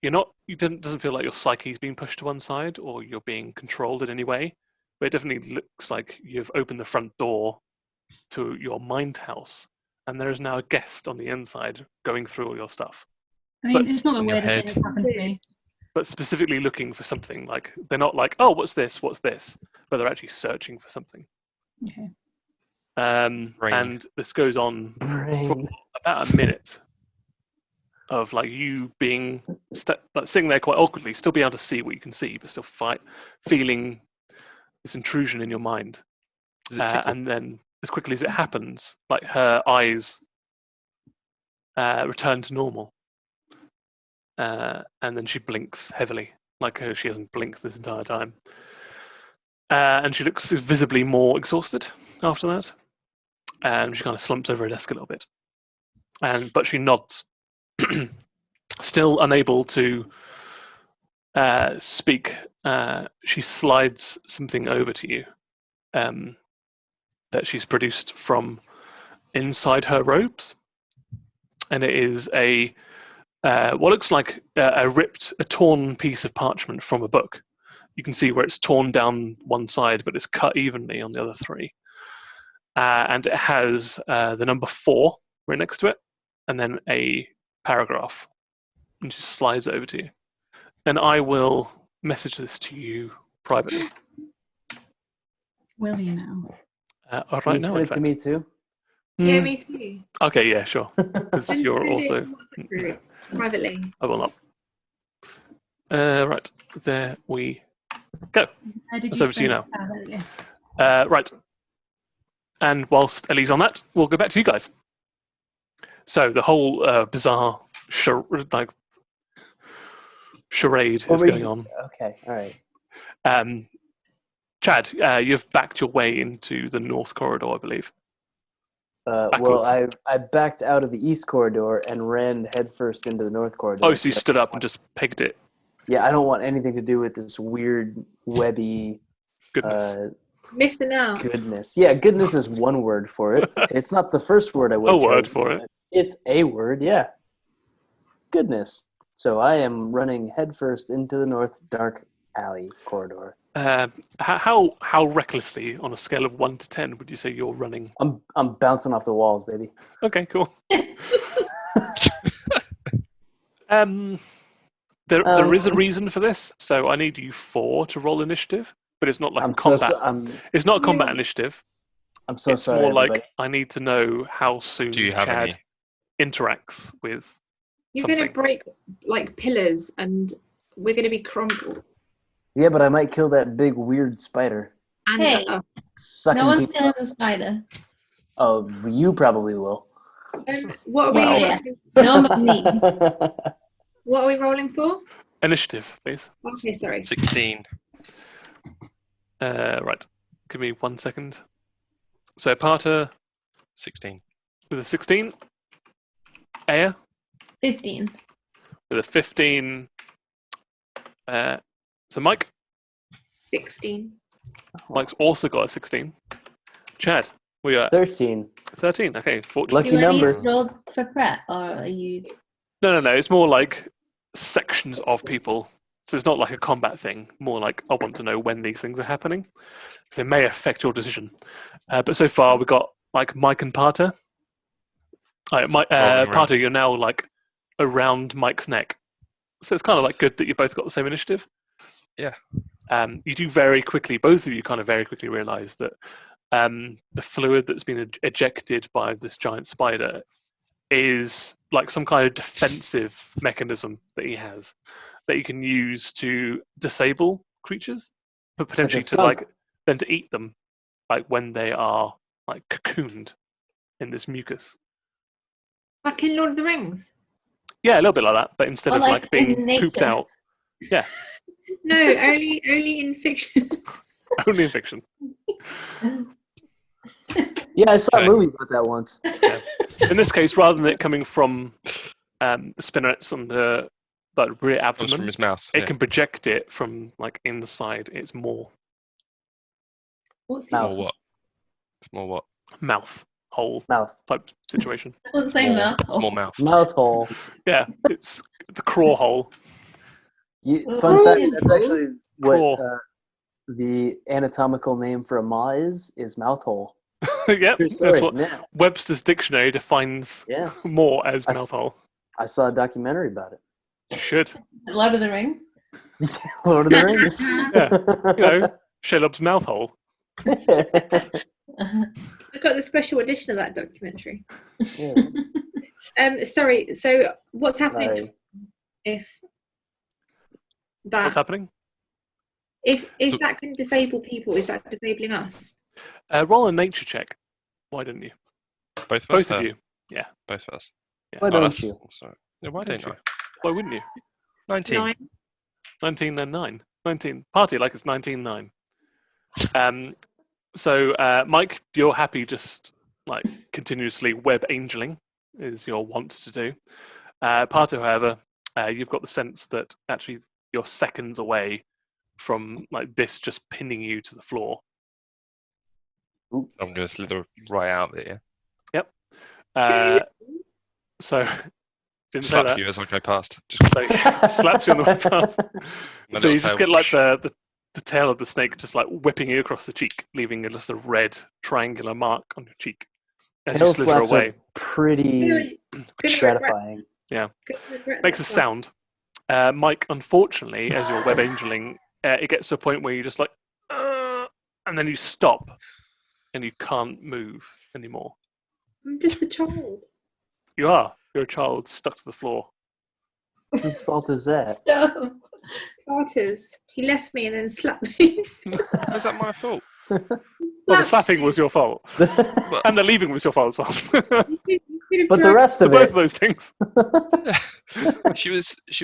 doesn't feel like your psyche's being pushed to one side or you're being controlled in any way, but it definitely looks like you've opened the front door to your mind house, and there is now a guest on the inside going through all your stuff. I mean, But it's not the in your weirdest thing head. that's happened to me. But specifically looking for something. Like they're not like, oh, what's this? But they're actually searching for something. Okay. And this goes on for about a minute. of like you being like sitting there quite awkwardly, still being able to see what you can see, but still feeling this intrusion in your mind. Does it tickle? And then, as quickly as it happens, like her eyes return to normal, and then she blinks heavily, like she hasn't blinked this entire time. And she looks visibly more exhausted after that. And she kind of slumps over her desk a little bit. But she nods, still unable to speak. She slides something over to you that she's produced from inside her robes. And it is what looks like a torn piece of parchment from a book. You can see where it's torn down one side, but it's cut evenly on the other three. And it has the number 4 right next to it, and then a paragraph. And she slides it over to you. And I will message this to you privately. Will you now? Right Can you now, send in it to fact. me too? Yeah, me too. Okay, yeah, sure. Because you're also... Privately. I will not. Right, there we go. Did That's over to you say- now. yeah. Right. And whilst Ellie's on that, we'll go back to you guys. So the whole bizarre charade is going on. Okay, all right. Chad, you've backed your way into the north corridor, I believe. Well, Backwards. I backed out of the east corridor and ran headfirst into the north corridor. Oh, so you stood up and just pegged it. Yeah, I don't want anything to do with this weird, webby Goodness. Missing out. goodness. Yeah, goodness is one word for it. It's not the first word I would A have word chosen, for it. but It's a word, yeah. Goodness. So I am running headfirst into the north dark alley corridor. How recklessly, on a scale of 1 to 10, would you say you're running? I'm bouncing off the walls, baby. Okay, cool. There is a reason for this, so I need you 4 to roll initiative, but it's not like a combat. It's not a combat initiative. I'm so It's sorry. more everybody. like I need to know how soon Do you have Chad any? interacts with You're something. going to break like pillars and we're going to be crumpled. Yeah, but I might kill that big weird spider. And Hey. Sucking No one's people. killing the spider. Oh, you probably will. what are Well, we? yeah. No, but me. What are we rolling for? Initiative, please. Okay, sorry. 16. Right. Give me 1 second. So Parter 16. with a 16. Aya 15. with a 15. So Mike. 16. Mike's also got a 16. Chad, we are 13. 13. Okay, fortunate. Lucky Do any number. roll for prep, or are you? No. It's more like sections of people. So it's not like a combat thing. More like I want to know when these things are happening. They may affect your decision. But so far we got like Mike and Parter. Parter, you're now like around Mike's neck. So it's kind of like good that you both got the same initiative. Yeah. You do very quickly, both of you kind of very quickly realise that the fluid that's been ejected by this giant spider is like some kind of defensive mechanism that he has that you can use to disable creatures, but potentially then to eat them, like when they are like cocooned in this mucus. Like in Lord of the Rings? Yeah, a little bit like that, but instead Or of like like being in pooped nature. out. Yeah, No, only in fiction. only in fiction. Yeah, I saw Okay. a movie about that once. In this case, rather than it coming from the spinnerets on the rear Comes from abdomen, his mouth. it Yeah. can project it from like inside its more What's Mouth. More what? It's more what? mouth hole Mouth. type situation. I wouldn't say More, mouth. it's more mouth. Mouth hole. Yeah, it's the craw hole. Fun fact, Ooh. that's actually what Cool. the anatomical name for a maw is mouth hole. Yep, True that's story. what Yeah. Webster's dictionary defines Yeah. more as I mouth hole. I saw a documentary about it. You should. Lord of the Ring. Lord of the Rings. You know, Shelob's mouth hole. Uh-huh. I got the special edition of that documentary. Yeah. Sorry. So what's happening Sorry. if What's that happening? if that can disable people? Is that disabling us? Roll a nature check. Why didn't you? Both of us. Both of you. Yeah. Both of us. Yeah. Why Oh, don't that's- you? Sorry. Yeah, why Don't don't you? Why wouldn't you? 19. 9. 19 then 9. 19. Party like it's 19-9. So Mike, you're happy just like continuously web angeling is your want to do. Pato, however, you've got the sense that actually you're seconds away from like this just pinning you to the floor. I'm going to slither right out there. So didn't say Slap that. you as I go past. Just So slaps you on the way past. my So you little just tail. get like the tail of the snake just like whipping you across the cheek, leaving just a red triangular mark on your cheek as Tail you slither slaps away. are pretty gratifying. Makes a sound. Mike, unfortunately, as you're web angeling, it gets to a point where you just like, and then you stop, and you can't move anymore. I'm just a child. You are. You're a child stuck to the floor. Whose fault is that? No. Carter's. He left me and then slapped me. Was that my fault? Well, the Slapped slapping me. was your fault, and the leaving was your fault as well. You could have But the dragged- rest For of both of it, those things. She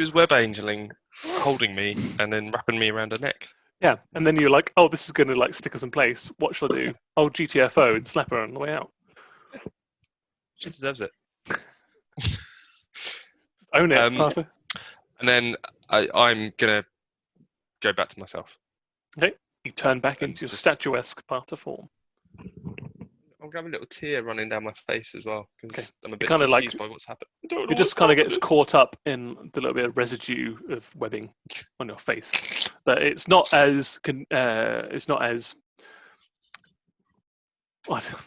was web angeling, holding me, and then wrapping me around her neck. Yeah, and then you're like, oh, this is going to like stick us in place. What shall I do? Oh, GTFO and slap her on the way out. She deserves it. Own it, Um, Carter. And then I'm gonna go back to myself. Okay, you turn back and into your just- statuesque Parter form. I'm gonna have a little tear running down my face as well because Okay. I'm a bit kinda confused like- by what's happened. I don't know It just what's kind of gets happening. caught up in the little bit of residue of webbing on your face, but it's not as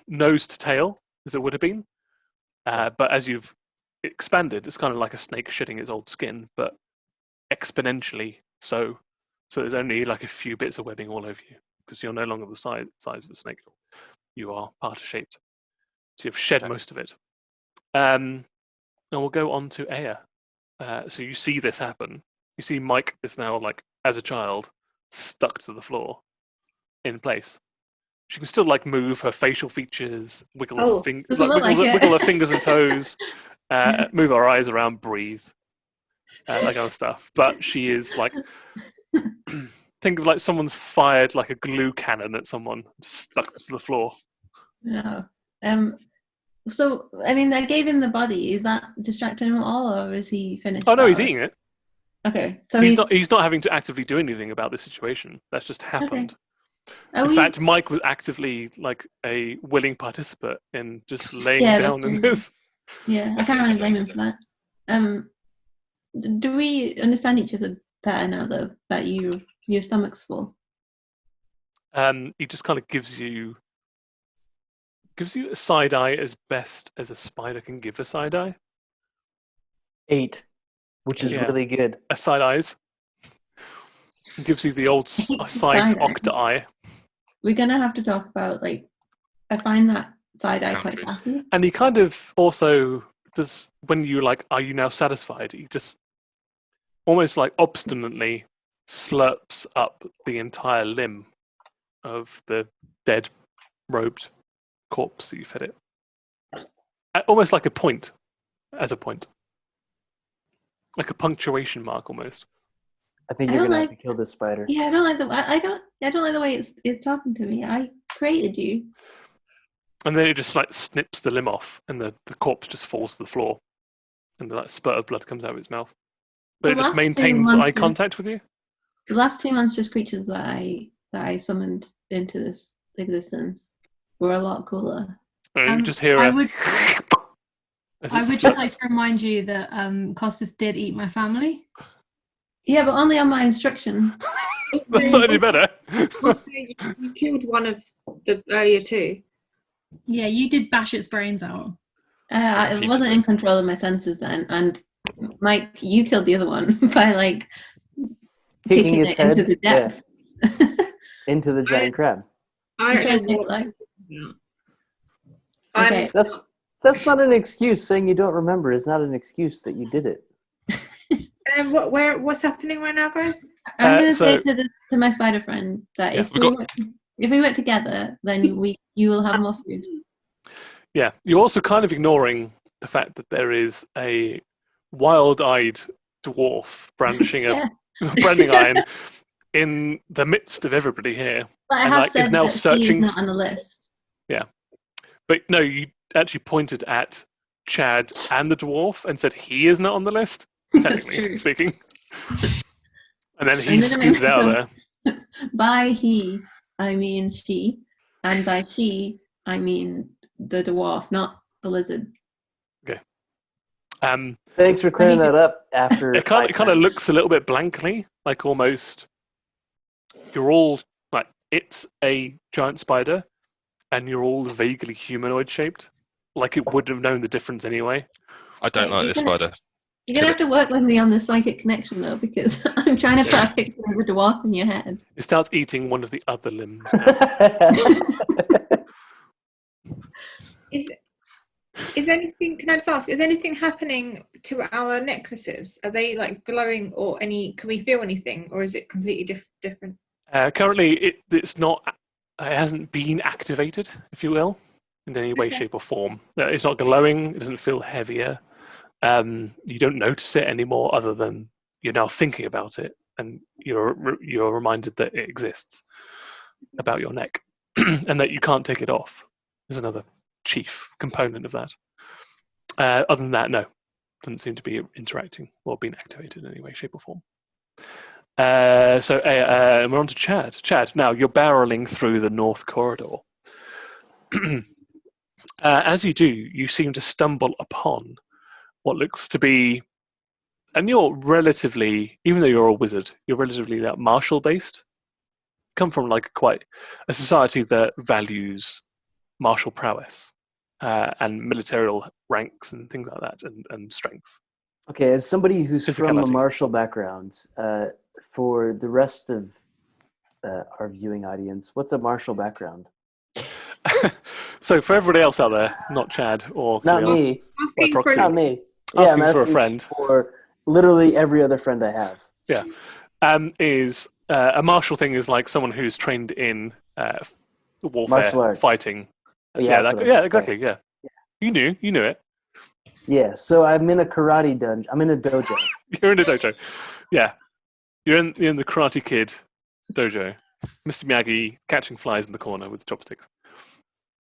nose to tail as it would have been. But as you've expanded, it's kind of like a snake shedding its old skin, but exponentially so. So there's only like a few bits of webbing all over you because you're no longer the size of a snake. You are Parter shaped. So you've shed most of it. And we'll go on to Aya. So you see this happen. You see Mike is now, like, as a child, stuck to the floor in place. She can still, like, move her facial features, wiggle her, doesn't look like it. wiggle her fingers and toes, move her eyes around, breathe, that kind of stuff. But she is, like, think of, like, someone's fired, like, a glue cannon at someone, just stuck to the floor. No. So, I mean, I gave him the body. Is that distracting him at all, or is he finished? Oh, no, he's that? eating it. Okay, so He's not having to actively do anything about this situation. That's just happened. In fact, Mike was actively like a willing participant in just laying Yeah, down that's in true. this. Yeah, I can't really blame him for that. Do we understand each other better now, though, that your stomach's full? He just kind of gives you a side eye as best as a spider can give a side eye. 8, which is Yeah. really good. A side eyes. He gives you the old side Side eye. octa eye. We're gonna have to talk about, like, I find that side eye quite Boundaries. sassy. And he kind of also does, when you like, are you now satisfied? He just almost like obstinately slurps up the entire limb of the dead, robed corpse that you fed it. Almost like a point, as a point. Like a punctuation mark almost. I think I you're don't gonna have like- to kill this spider. Yeah, I don't like the I don't like the way it's talking to me. I created you. And then it just like snips the limb off and the corpse just falls to the floor. And the like, spurt of blood comes out of its mouth. But The it just last two maintains monsters- eye contact with you. The last two monstrous creatures that I summoned into this existence were a lot cooler. And you just hear I a would- as I it would just slurps. like to remind you that Costas did eat my family. Yeah, but only on my instruction. That's not any better. Also, you killed one of the earlier two. Yeah, you did bash its brains out. I Featured wasn't it. in control of my senses then, and Mike, you killed the other one by like Kicking kicking its it into head, the yeah. depths. Into the giant crab. I I'm trying don't to know think, like, what Okay. That's That's not an excuse. Saying you don't remember is not an excuse that you did it. What's happening right now, guys? I'm going to say to my spider friend that Yeah, if we work together, then you will have more food. Yeah, you're also kind of ignoring the fact that there is a wild-eyed dwarf brandishing a branding iron in the midst of everybody here, But I and have like said is now that searching. he's not on the list. Yeah, but no, you actually pointed at Chad and the dwarf and said he is not on the list, technically speaking. And then he scooted out of there. By he, I mean she, and by she, I mean the dwarf, not the lizard. Okay. Thanks for clearing that up. After it kind of looks a little bit blankly, like almost you're all like it's a giant spider, and you're all vaguely humanoid shaped, like it would have known the difference anyway. I don't like this spider. You're going to have to work with me on the psychic connection, though, because I'm trying to put a picture of a dwarf in your head. It starts eating one of the other limbs. Is anything? Can I just ask? Is anything happening to our necklaces? Are they like glowing, or any? Can we feel anything, or is it completely different? Currently, it's not. It hasn't been activated, if you will, in any way, shape, or form. It's not glowing. It doesn't feel heavier. You don't notice it anymore, other than you're now thinking about it, and you're reminded that it exists about your neck, and that you can't take it off. There's another chief component of that. Other than that, no, doesn't seem to be interacting or being activated in any way, shape, or form. So we're on to Chad. Chad, now you're barreling through the north corridor. As you do, you seem to stumble upon what looks to be, and you're relatively, even though you're a wizard, you're relatively martial based. Come from like quite a society that values martial prowess and military ranks and things like that, and strength. Okay, as somebody who's from a martial background, for the rest of our viewing audience, what's a martial background? So for everybody else out there, not Chad or not me, proxy, not me. Asking I'm for a friend. For literally every other friend I have. Yeah, is a martial thing is like someone who's trained in warfare, fighting. Yeah, exactly. Yeah, you knew it. Yeah, so I'm in a karate dungeon. I'm in a dojo. You're in a dojo. Yeah, you're in the Karate Kid dojo. Mr. Miyagi catching flies in the corner with chopsticks.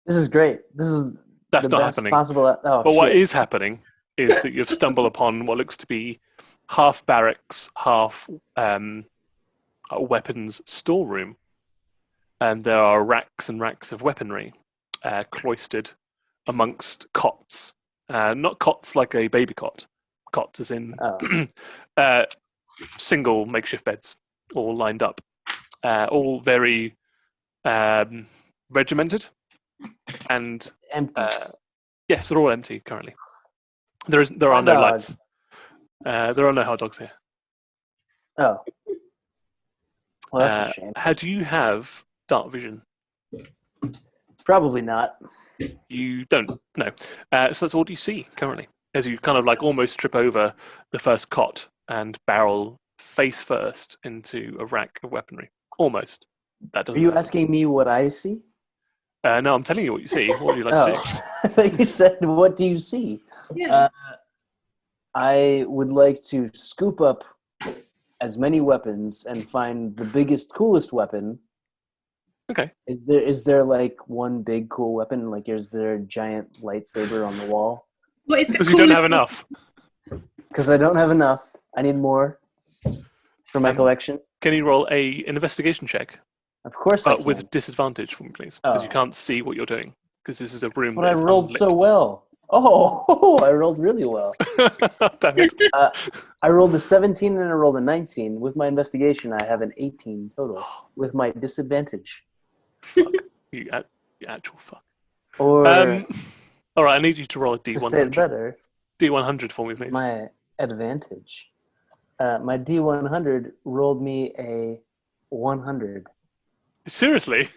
This is great. That's not happening. Possible. What is happening is that you've stumbled upon what looks to be half barracks, half weapons storeroom, and there are racks and racks of weaponry cloistered amongst cots. Not cots like a baby cot. Cots as in single makeshift beds, all lined up, all very regimented and empty. Yes, they're all empty currently. There are no lights. There are no hot dogs here. Oh, well, that's a shame. How do you have dark vision? Probably not. You don't. No. So that's all you see currently, as you kind of like almost trip over the first cot and barrel face first into a rack of weaponry. Almost. That doesn't. Are you asking me what I see? No, I'm telling you what you see. What would you like to do? I thought you said, "What do you see?" Yeah. I would like to scoop up as many weapons and find the biggest, coolest weapon. Okay. Is there like one big cool weapon? Like, is there a giant lightsaber on the wall? What is because you don't have enough. Because I don't have enough. I need more for my collection. Can you roll an investigation check? Of course, I can. With disadvantage for me, please, because you can't see what you're doing. Because this is a room. But I rolled so well. Oh, I rolled really well. Damn it. I rolled a 17 and I rolled a 19. With my investigation, I have an 18 total. With my disadvantage. Fuck. You actual fuck. Or all right, I need you to roll a D100. To say it better, D100 for me, please. My advantage. My D100 rolled me a 100. Seriously?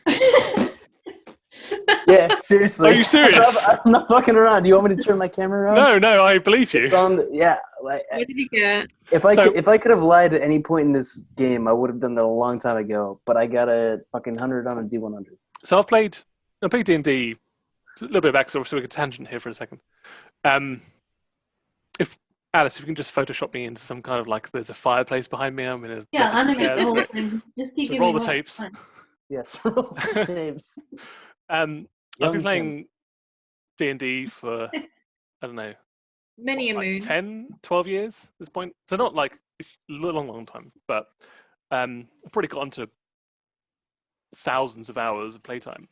Yeah, seriously. Are you serious? I'm not fucking around. Do you want me to turn my camera on? No, I believe you. It's on. Yeah. Like, What did you get? if I could have lied at any point in this game, I would have done that a long time ago. But I got a fucking 100 on a D100. So I played D&D. A little bit back, so we can tangent here for a second. If Alice, if you can just Photoshop me into some kind of like, there's a fireplace behind me. I'm in a animate the whole thing. Just keep so giving roll me the more tapes. time. Yes. Saves. I've Young been playing D&D for I don't know, Many a like moon. 10, 12 years at this point. So not like a long time, but I've probably got onto thousands of hours of playtime.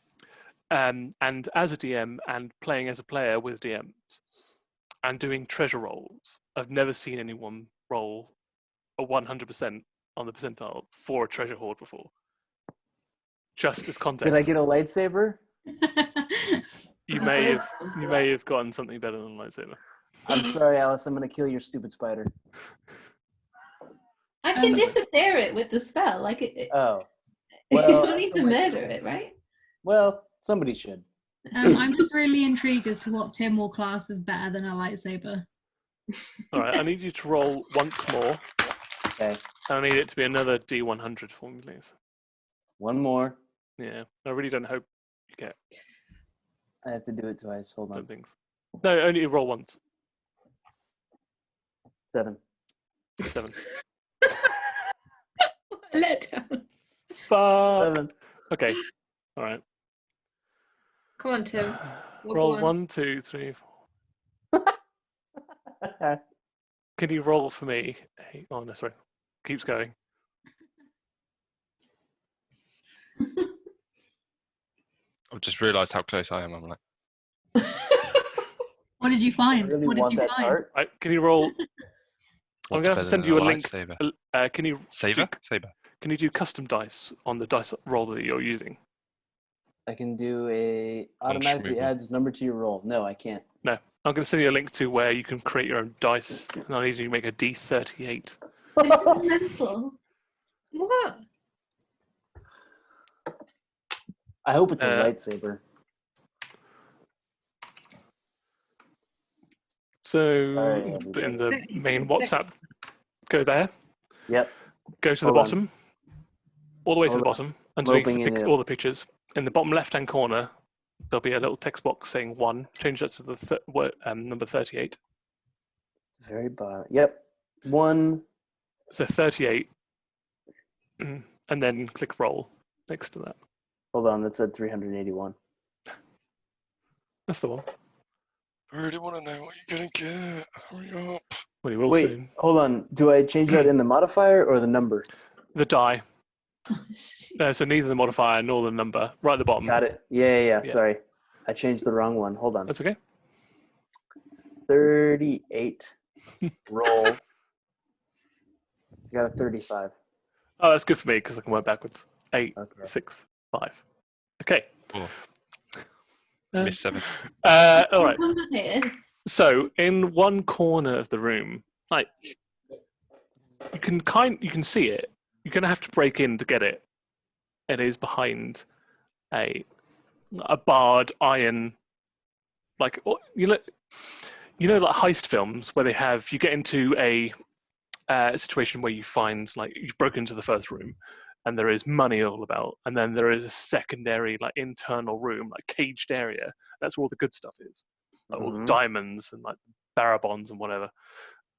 And as a DM and playing as a player with DMs and doing treasure rolls, I've never seen anyone roll a 100% on the percentile for a treasure hoard before. Just as context. Did I get a lightsaber? You may have gotten something better than a lightsaber. I'm sorry, Alice. I'm gonna kill your stupid spider. I can disappear it with the spell. Like Oh. you Well, don't need to murder it, right? Well, somebody should. I'm just really intrigued as to what Tim will class as better than a lightsaber. All right, I need you to roll once more. Okay. I need it to be another D100 for me, please. One more. Yeah, I really don't hope you get I have to do it twice. Hold some on. things. No, only roll once. 7. 7. Let down. Fuck. 7. Okay. All right. Come on, Tim. Roll 1, 2, 3, 4. Can you roll for me? Oh no, sorry. Keeps going. I've just realised how close I am. I'm like, What did you I find? really What did want you that find? tart. Right, can you roll? I'm what's gonna have to better send than you a a link. lightsaber? Can you Saber? do- Saber. Can you do custom dice on the dice roller that you're using? I can do a On automatically Schmoogle. adds number to your roll. No, I can't. No. I'm going to send you a link to where you can create your own dice, and I need you to make a D38. This is mental. What? I hope it's a Uh, lightsaber. So Sorry, put in everybody. the main WhatsApp. Go there. Yep. Go to the Hold on. bottom. All the way to Hold the on. bottom. Underneath Loping in it. all the pictures. In the bottom left-hand corner, there'll be a little text box saying 1. Change that to the number 38. Very bottom. Yep. 1. So 38. And then click roll next to that. Hold on. That said 381. That's the one. I really want to know what you're going to get. Hurry up. Well, you will Wait, soon. hold on. Do I change that in the modifier or the number? The die. Oh, shit. So neither the modifier nor the number. Right at the bottom. Got it. Yeah. Yeah. Sorry. I changed the wrong one. Hold on. That's okay. 38. Roll. Got a 35. Oh, that's good for me because I can work backwards. 8, Okay. 6, 5. Okay. Oh. Uh, Miss 7. all right. Complicated. So in one corner of the room, like you can see it. You're gonna have to break in to get it. It is behind a barred iron, like you know, like heist films where you get into a situation where you find like you've broken into the first room and there is money all about, and then there is a secondary like internal room, like caged area. That's where all the good stuff is, like all the diamonds and like barabons and whatever.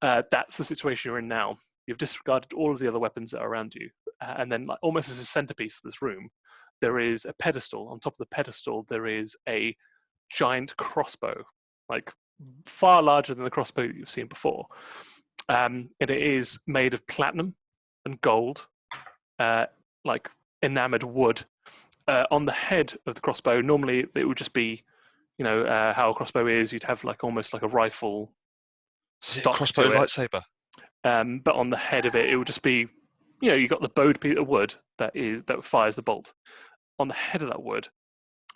That's the situation you're in now. You've disregarded all of the other weapons that are around you, and then like almost as a centerpiece of this room, there is a pedestal. On top of the pedestal, there is a giant crossbow, like far larger than the crossbow that you've seen before. And it is made of platinum and gold, like enamored wood. On the head of the crossbow, normally it would just be, how a crossbow is. You'd have like almost like a rifle stock Crossbow to it. lightsaber. But on the head of it, it would just be, you got the bowed piece of wood that fires the bolt. On the head of that wood,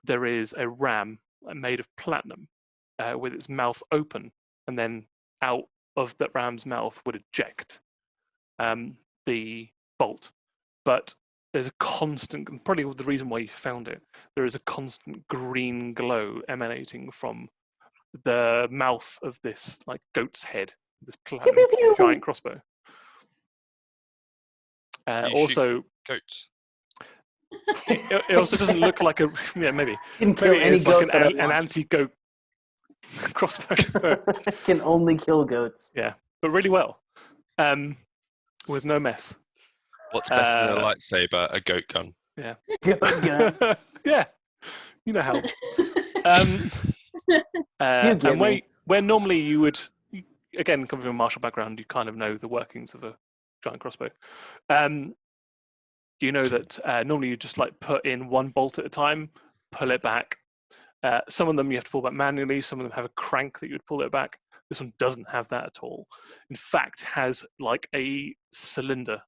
there is a ram made of platinum, with its mouth open, and then out of that ram's mouth would eject the bolt. But there's a constant, and probably the reason why you found it, there is a constant green glow emanating from the mouth of this like goat's head, this platinum Pew, pew, pew. giant crossbow. You Also, goats. it also doesn't look like a maybe Can kill maybe any it's like goat that I an want. anti-goat crossbow, Can only kill goats. but really well, with no mess. What's better than a lightsaber? A goat gun. Goat gun. Yeah, you know how. You And get me. where normally you would, again, coming from a martial background, you kind of know the workings of a giant crossbow. You know that normally you just like put in one bolt at a time, pull it back. Some of them you have to pull back manually. Some of them have a crank that you would pull it back. This one doesn't have that at all. In fact, has like a cylinder.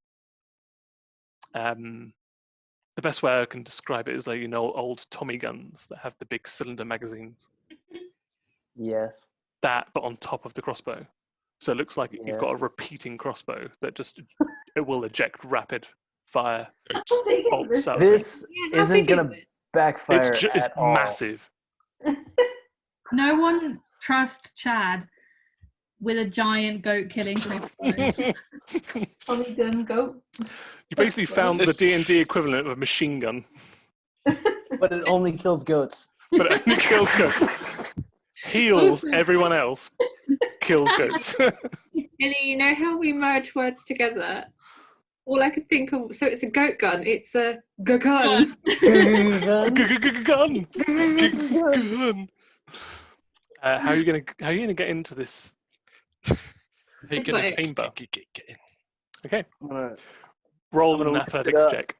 The best way I can describe it is like, old Tommy guns that have the big cylinder magazines. Yes. That, but on top of the crossbow. So it looks like you've got a Yes. repeating crossbow that just it will eject rapid fire Goats. How big is bolts this? out of it. This Yeah, how isn't big is gonna it? backfire It's at all. massive. No one trust Chad with a giant goat killing crossbow. Tommy gun goat. You basically found the D&D equivalent of a machine gun, But it only kills goats. but it only kills goats. Heals everyone else, kills goats. Ellie, you know how we merge words together? All I could think of, so it's a goat gun, it's a gun. Gun. Gun. Gun. How are you gonna get into this? How you It's gonna like- chamber? get in? Okay, I'm gonna roll I'm gonna an lift it athletics up. check.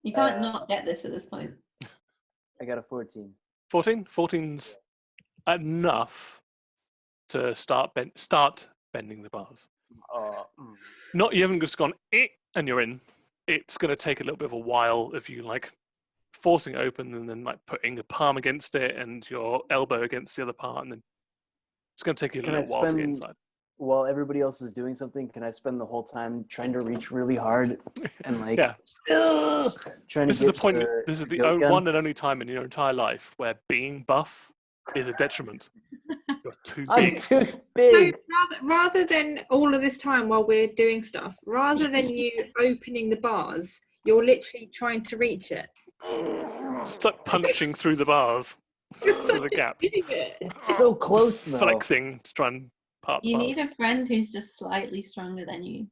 You can't not get this at this point. I got a 14. 14. 14's enough to start bending the bars. Not you haven't just gone and you're in. It's going to take a little bit of a while of you like forcing it open and then like putting a palm against it and your elbow against the other part, and then it's going to take you a Can I little while to get spend- inside. While everybody else is doing something, can I spend the whole time trying to reach really hard and like Yeah. trying This to is get the point. to This is the goat gun? one and only time in your entire life where being buff is a detriment. You're too I'm big. too So big. rather than all of this time while we're doing stuff, rather than you opening the bars, you're literally trying to reach it. Just like punching through the bars, You're through such the an gap, idiot. It's so close though. flexing to try and part the You bars. need a friend who's just slightly stronger than you.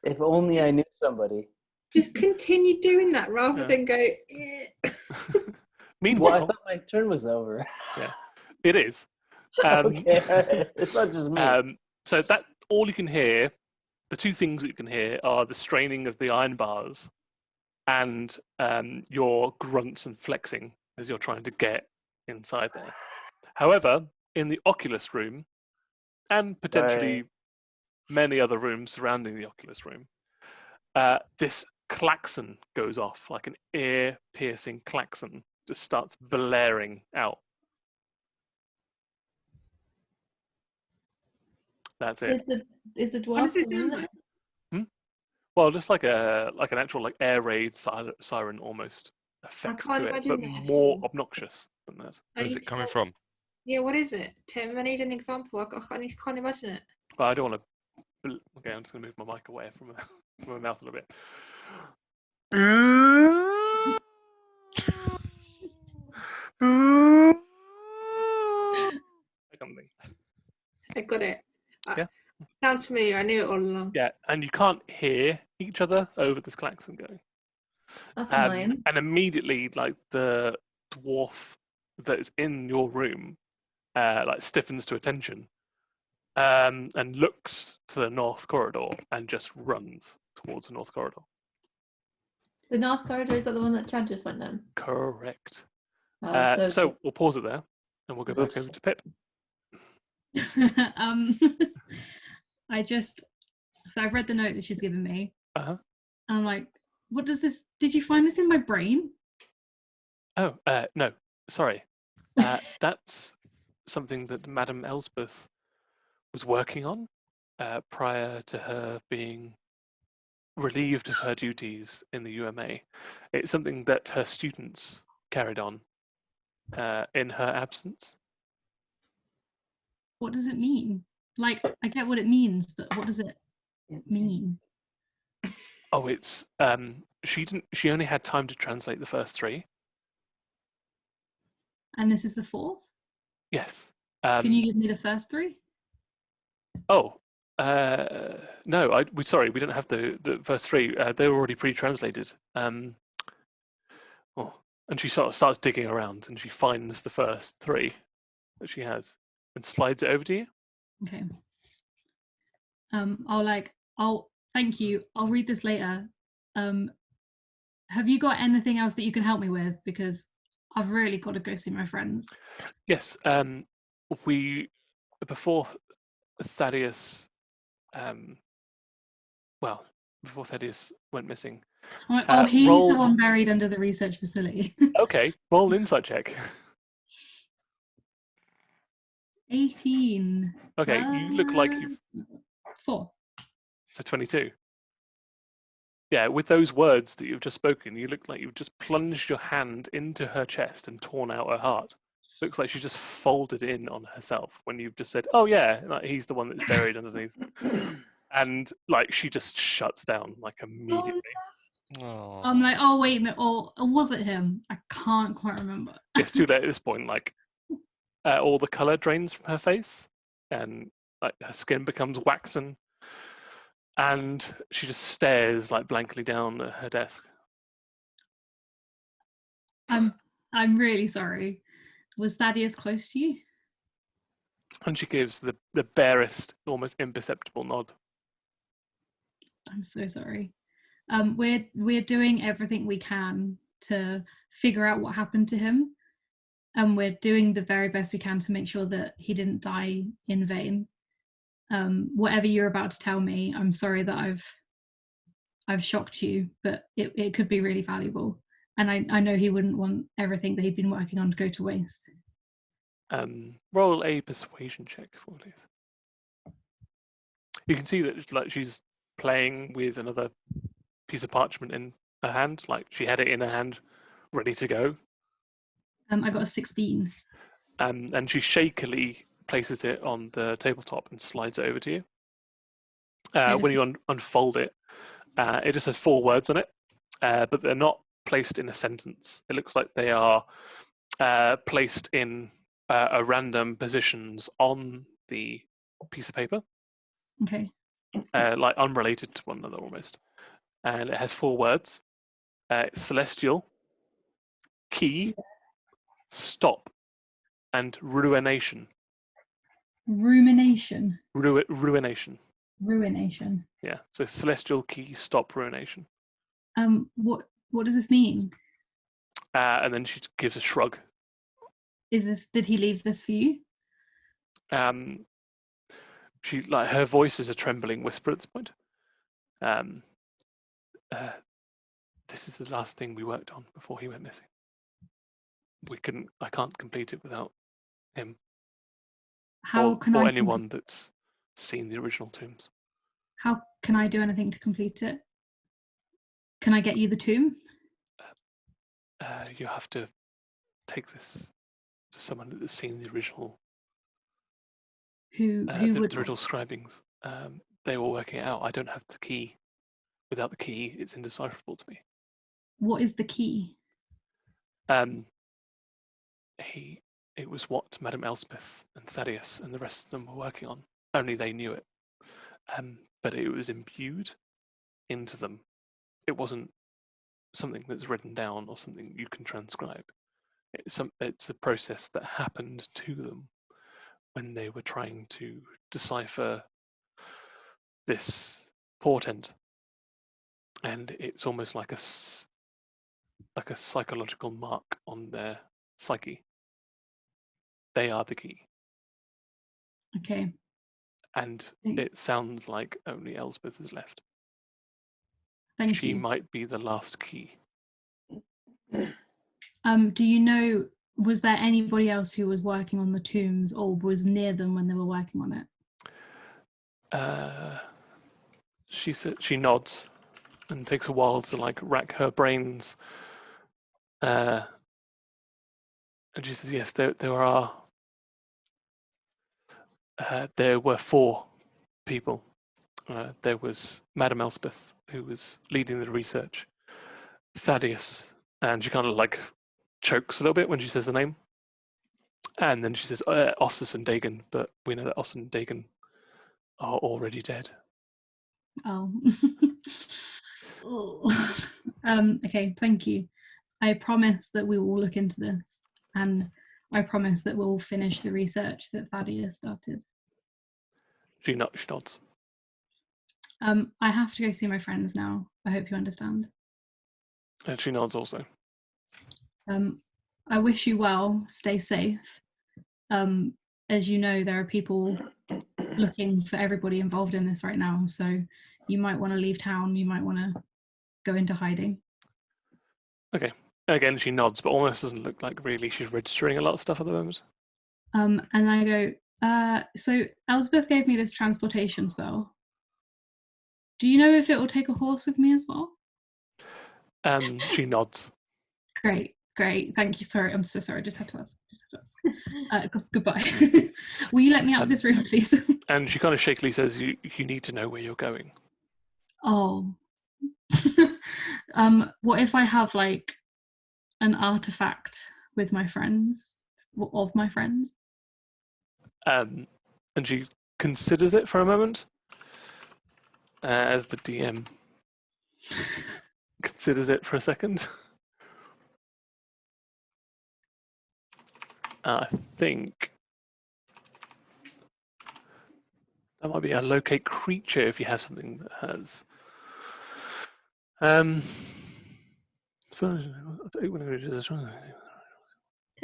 If only I knew somebody. Just continue doing that rather Yeah. than go. Well, I Meanwhile, thought my turn was over. it is. Okay, alright. It's not just me. So that all you can hear, the two things that you can hear are the straining of the iron bars and your grunts and flexing as you're trying to get inside there. However, in the Oculus room and potentially many other rooms surrounding the Oculus room, this klaxon goes off, like an ear-piercing klaxon, just starts blaring out. That's it. Is the What dwarf does it the one sound like? that- Well, just like an actual like air raid siren almost effects can't to it, imagine but that at more all. obnoxious than that. Where's it coming from? Yeah, what is it? Tim, I need an example. I can't imagine it. But I don't want to. Okay, I'm just going to move my mic away from my mouth a little bit. Something. I got it. Yeah. Sounds familiar. I knew it all along. Yeah, and you can't hear each other over this klaxon going. That's annoying. And immediately, like the dwarf that is in your room, like stiffens to attention, and looks to the north corridor and just runs towards the north corridor. The North Corridor, is that the one that Chad just went down? Correct. Oh, So we'll pause it there, and we'll go back Oops. over to Pip. So I've read the note that she's given me. Uh-huh. I'm like, what does this? Did you find this in my brain? Oh, no, sorry. That's something that Madame Elsbeth was working on. prior to her being relieved of her duties in the UMA. It's something that her students carried on in her absence. What does it mean? Like, I get what it means, but what does it mean? Oh, it's she only had time to translate the first three. And this is the fourth? Yes. Can you give me the first three? Oh, no. Sorry, we don't have the first three. They were already pre-translated. And she sort of starts digging around, and she finds the first three that she has, and slides it over to you. Okay. I'll thank you. I'll read this later. Have you got anything else that you can help me with? Because I've really got to go see my friends. Yes. Before Thaddeus, before Thaddeus went missing. He's the one buried under the research facility. Okay, roll an insight check. 18. Okay, you look like you've 4. So 22. Yeah, with those words that you've just spoken, you look like you've just plunged your hand into her chest and torn out her heart. Looks like she just folded in on herself when you've just said, "Oh yeah, like, he's the one that's buried underneath," and like she just shuts down like immediately. Oh. I'm like, oh wait a minute, or was it him? I can't quite remember. It's too late at this point. Like all the color drains from her face, and like her skin becomes waxen, and she just stares like blankly down at her desk. I'm really sorry. Was Thaddeus close to you? And she gives the barest, almost imperceptible nod. I'm so sorry. We're doing everything we can to figure out what happened to him, and we're doing the very best we can to make sure that he didn't die in vain. Whatever you're about to tell me, I'm sorry that I've shocked you, but it could be really valuable. And I know he wouldn't want everything that he'd been working on to go to waste. Roll a persuasion check for please. You can see that like she's playing with another piece of parchment in her hand, like she had it in her hand, ready to go. I got a 16. And she shakily places it on the tabletop and slides it over to you. When you unfold it, it just has 4 words on it, but they're not placed in a sentence. It looks like they are placed in random positions on the piece of paper. Okay. Like unrelated to one another almost. And it has 4 words. Celestial, key, stop, and ruination. Rumination. Ruination. Ruination. Yeah. So celestial, key, stop, ruination. What does this mean? And then she gives a shrug. Did he leave this for you? She like her voice is a trembling whisper at this point. This is the last thing we worked on before he went missing. I can't complete it without him. Or anyone that's seen the original tombs. How can I do anything to complete it? Can I get you the tomb? You have to take this to someone that's seen the original. Who the would? original scribings. They were working it out. I don't have the key. Without the key, it's indecipherable to me. What is the key? It was what Madame Elspeth and Thaddeus and the rest of them were working on. Only they knew it. But it was imbued into them. It wasn't something that's written down or something you can transcribe. It's a process that happened to them when they were trying to decipher this portent. And it's almost like a psychological mark on their psyche. They are the key. Okay. And it sounds like only Elspeth is left. Thank you. She might be the last key. Do you know, was there anybody else who was working on the tombs or was near them when they were working on it? She nods and takes a while to like rack her brains. And she says, "Yes, there were 4 people. There was Madame Elspeth, who was leading the research, Thaddeus," and she kind of like chokes a little bit when she says the name. And then she says, "Ossus and Dagon," but we know that Ossus and Dagon are already dead. Oh. Okay, thank you. I promise that we will look into this, and I promise that we'll finish the research that Thaddeus started. She nods. I have to go see my friends now. I hope you understand. And she nods also. I wish you well. Stay safe. As you know, there are people looking for everybody involved in this right now, so you might want to leave town. You might want to go into hiding. Okay. Again, she nods, but almost doesn't look like really she's registering a lot of stuff at the moment. And I go, so Elspeth gave me this transportation spell. Do you know if it will take a horse with me as well? She nods. Great. Thank you. Sorry, I'm so sorry. Just had to ask. Goodbye. Will you let me out of this room, please? And she kind of shakily says, "You need to know where you're going." Oh. What if I have like an artifact with my friends, of my friends? And she considers it for a moment, as the DM considers it for a second. I think that might be a locate creature if you have something that has. Can I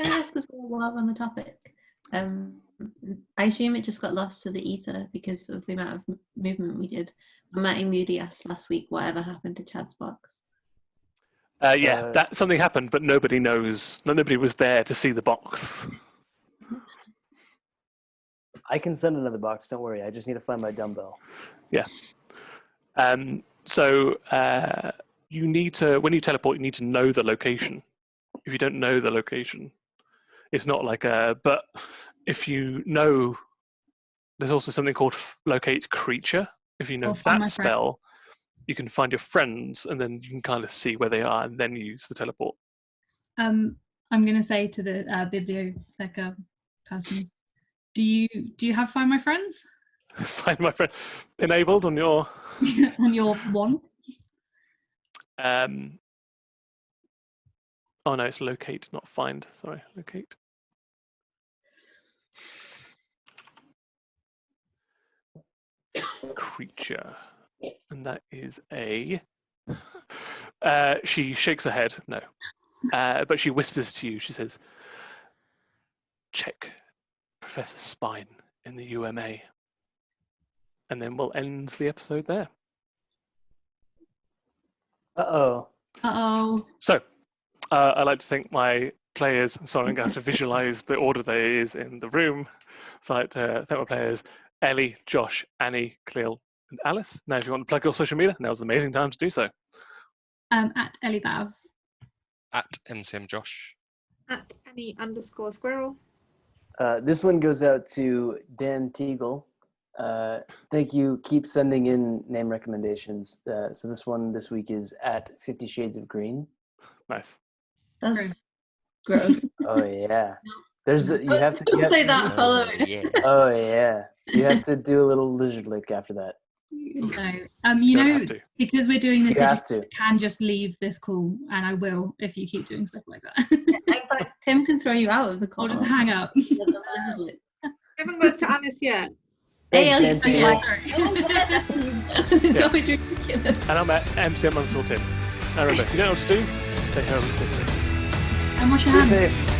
ask as well while on the topic? I assume it just got lost to the ether because of the amount of movement we did. Matty Moody asked last week whatever happened to Chad's box. That something happened, but nobody knows. Nobody was there to see the box. I can send another box. Don't worry. I just need to find my dumbbell. Yeah. So you need to, when you teleport, you need to know the location. If you don't know the location, it's not like a. But if you know, there's also something called locate creature. If you know that spell, you can find your friends, and then you can kind of see where they are, and then use the teleport. I'm going to say to the bibliotheca person, do you have Find My Friends? Find My Friend enabled on your on your one? Oh no, it's locate, not find. Sorry, locate. Creature, and that is a. She shakes her head. No, but she whispers to you. She says, "Check Professor Spine in the UMA," and then we'll end the episode there. Uh-oh. So, I'd like to thank my players. I'm sorry, I'm going to have to visualize the order there is in the room. So I'd like to thank my players, Ellie, Josh, Annie, Cleo, and Alice. Now, if you want to plug your social media, now's the amazing time to do so. At Ellie Bav. At MCM Josh. At Annie_squirrel. This one goes out to Dan Teagle. Thank you. Keep sending in name recommendations. So this one this week is at 50 Shades of Green. Nice. That's gross. Oh yeah. You have to say that. Follow it. Yeah. Oh yeah. You have to do a little lizard lick after that. No. You know, because we're doing this, you can just leave this call, and I will if you keep doing stuff like that. In fact, Tim can throw you out of the call. Or just hang up. We haven't got to Alice yet. Hey, Ellie, Thanks, Dan. it's always ridiculous. And I'm at MCM_Tim. Now remember, if you don't know what to do, stay home and stay safe. And wash your hands. Stay safe.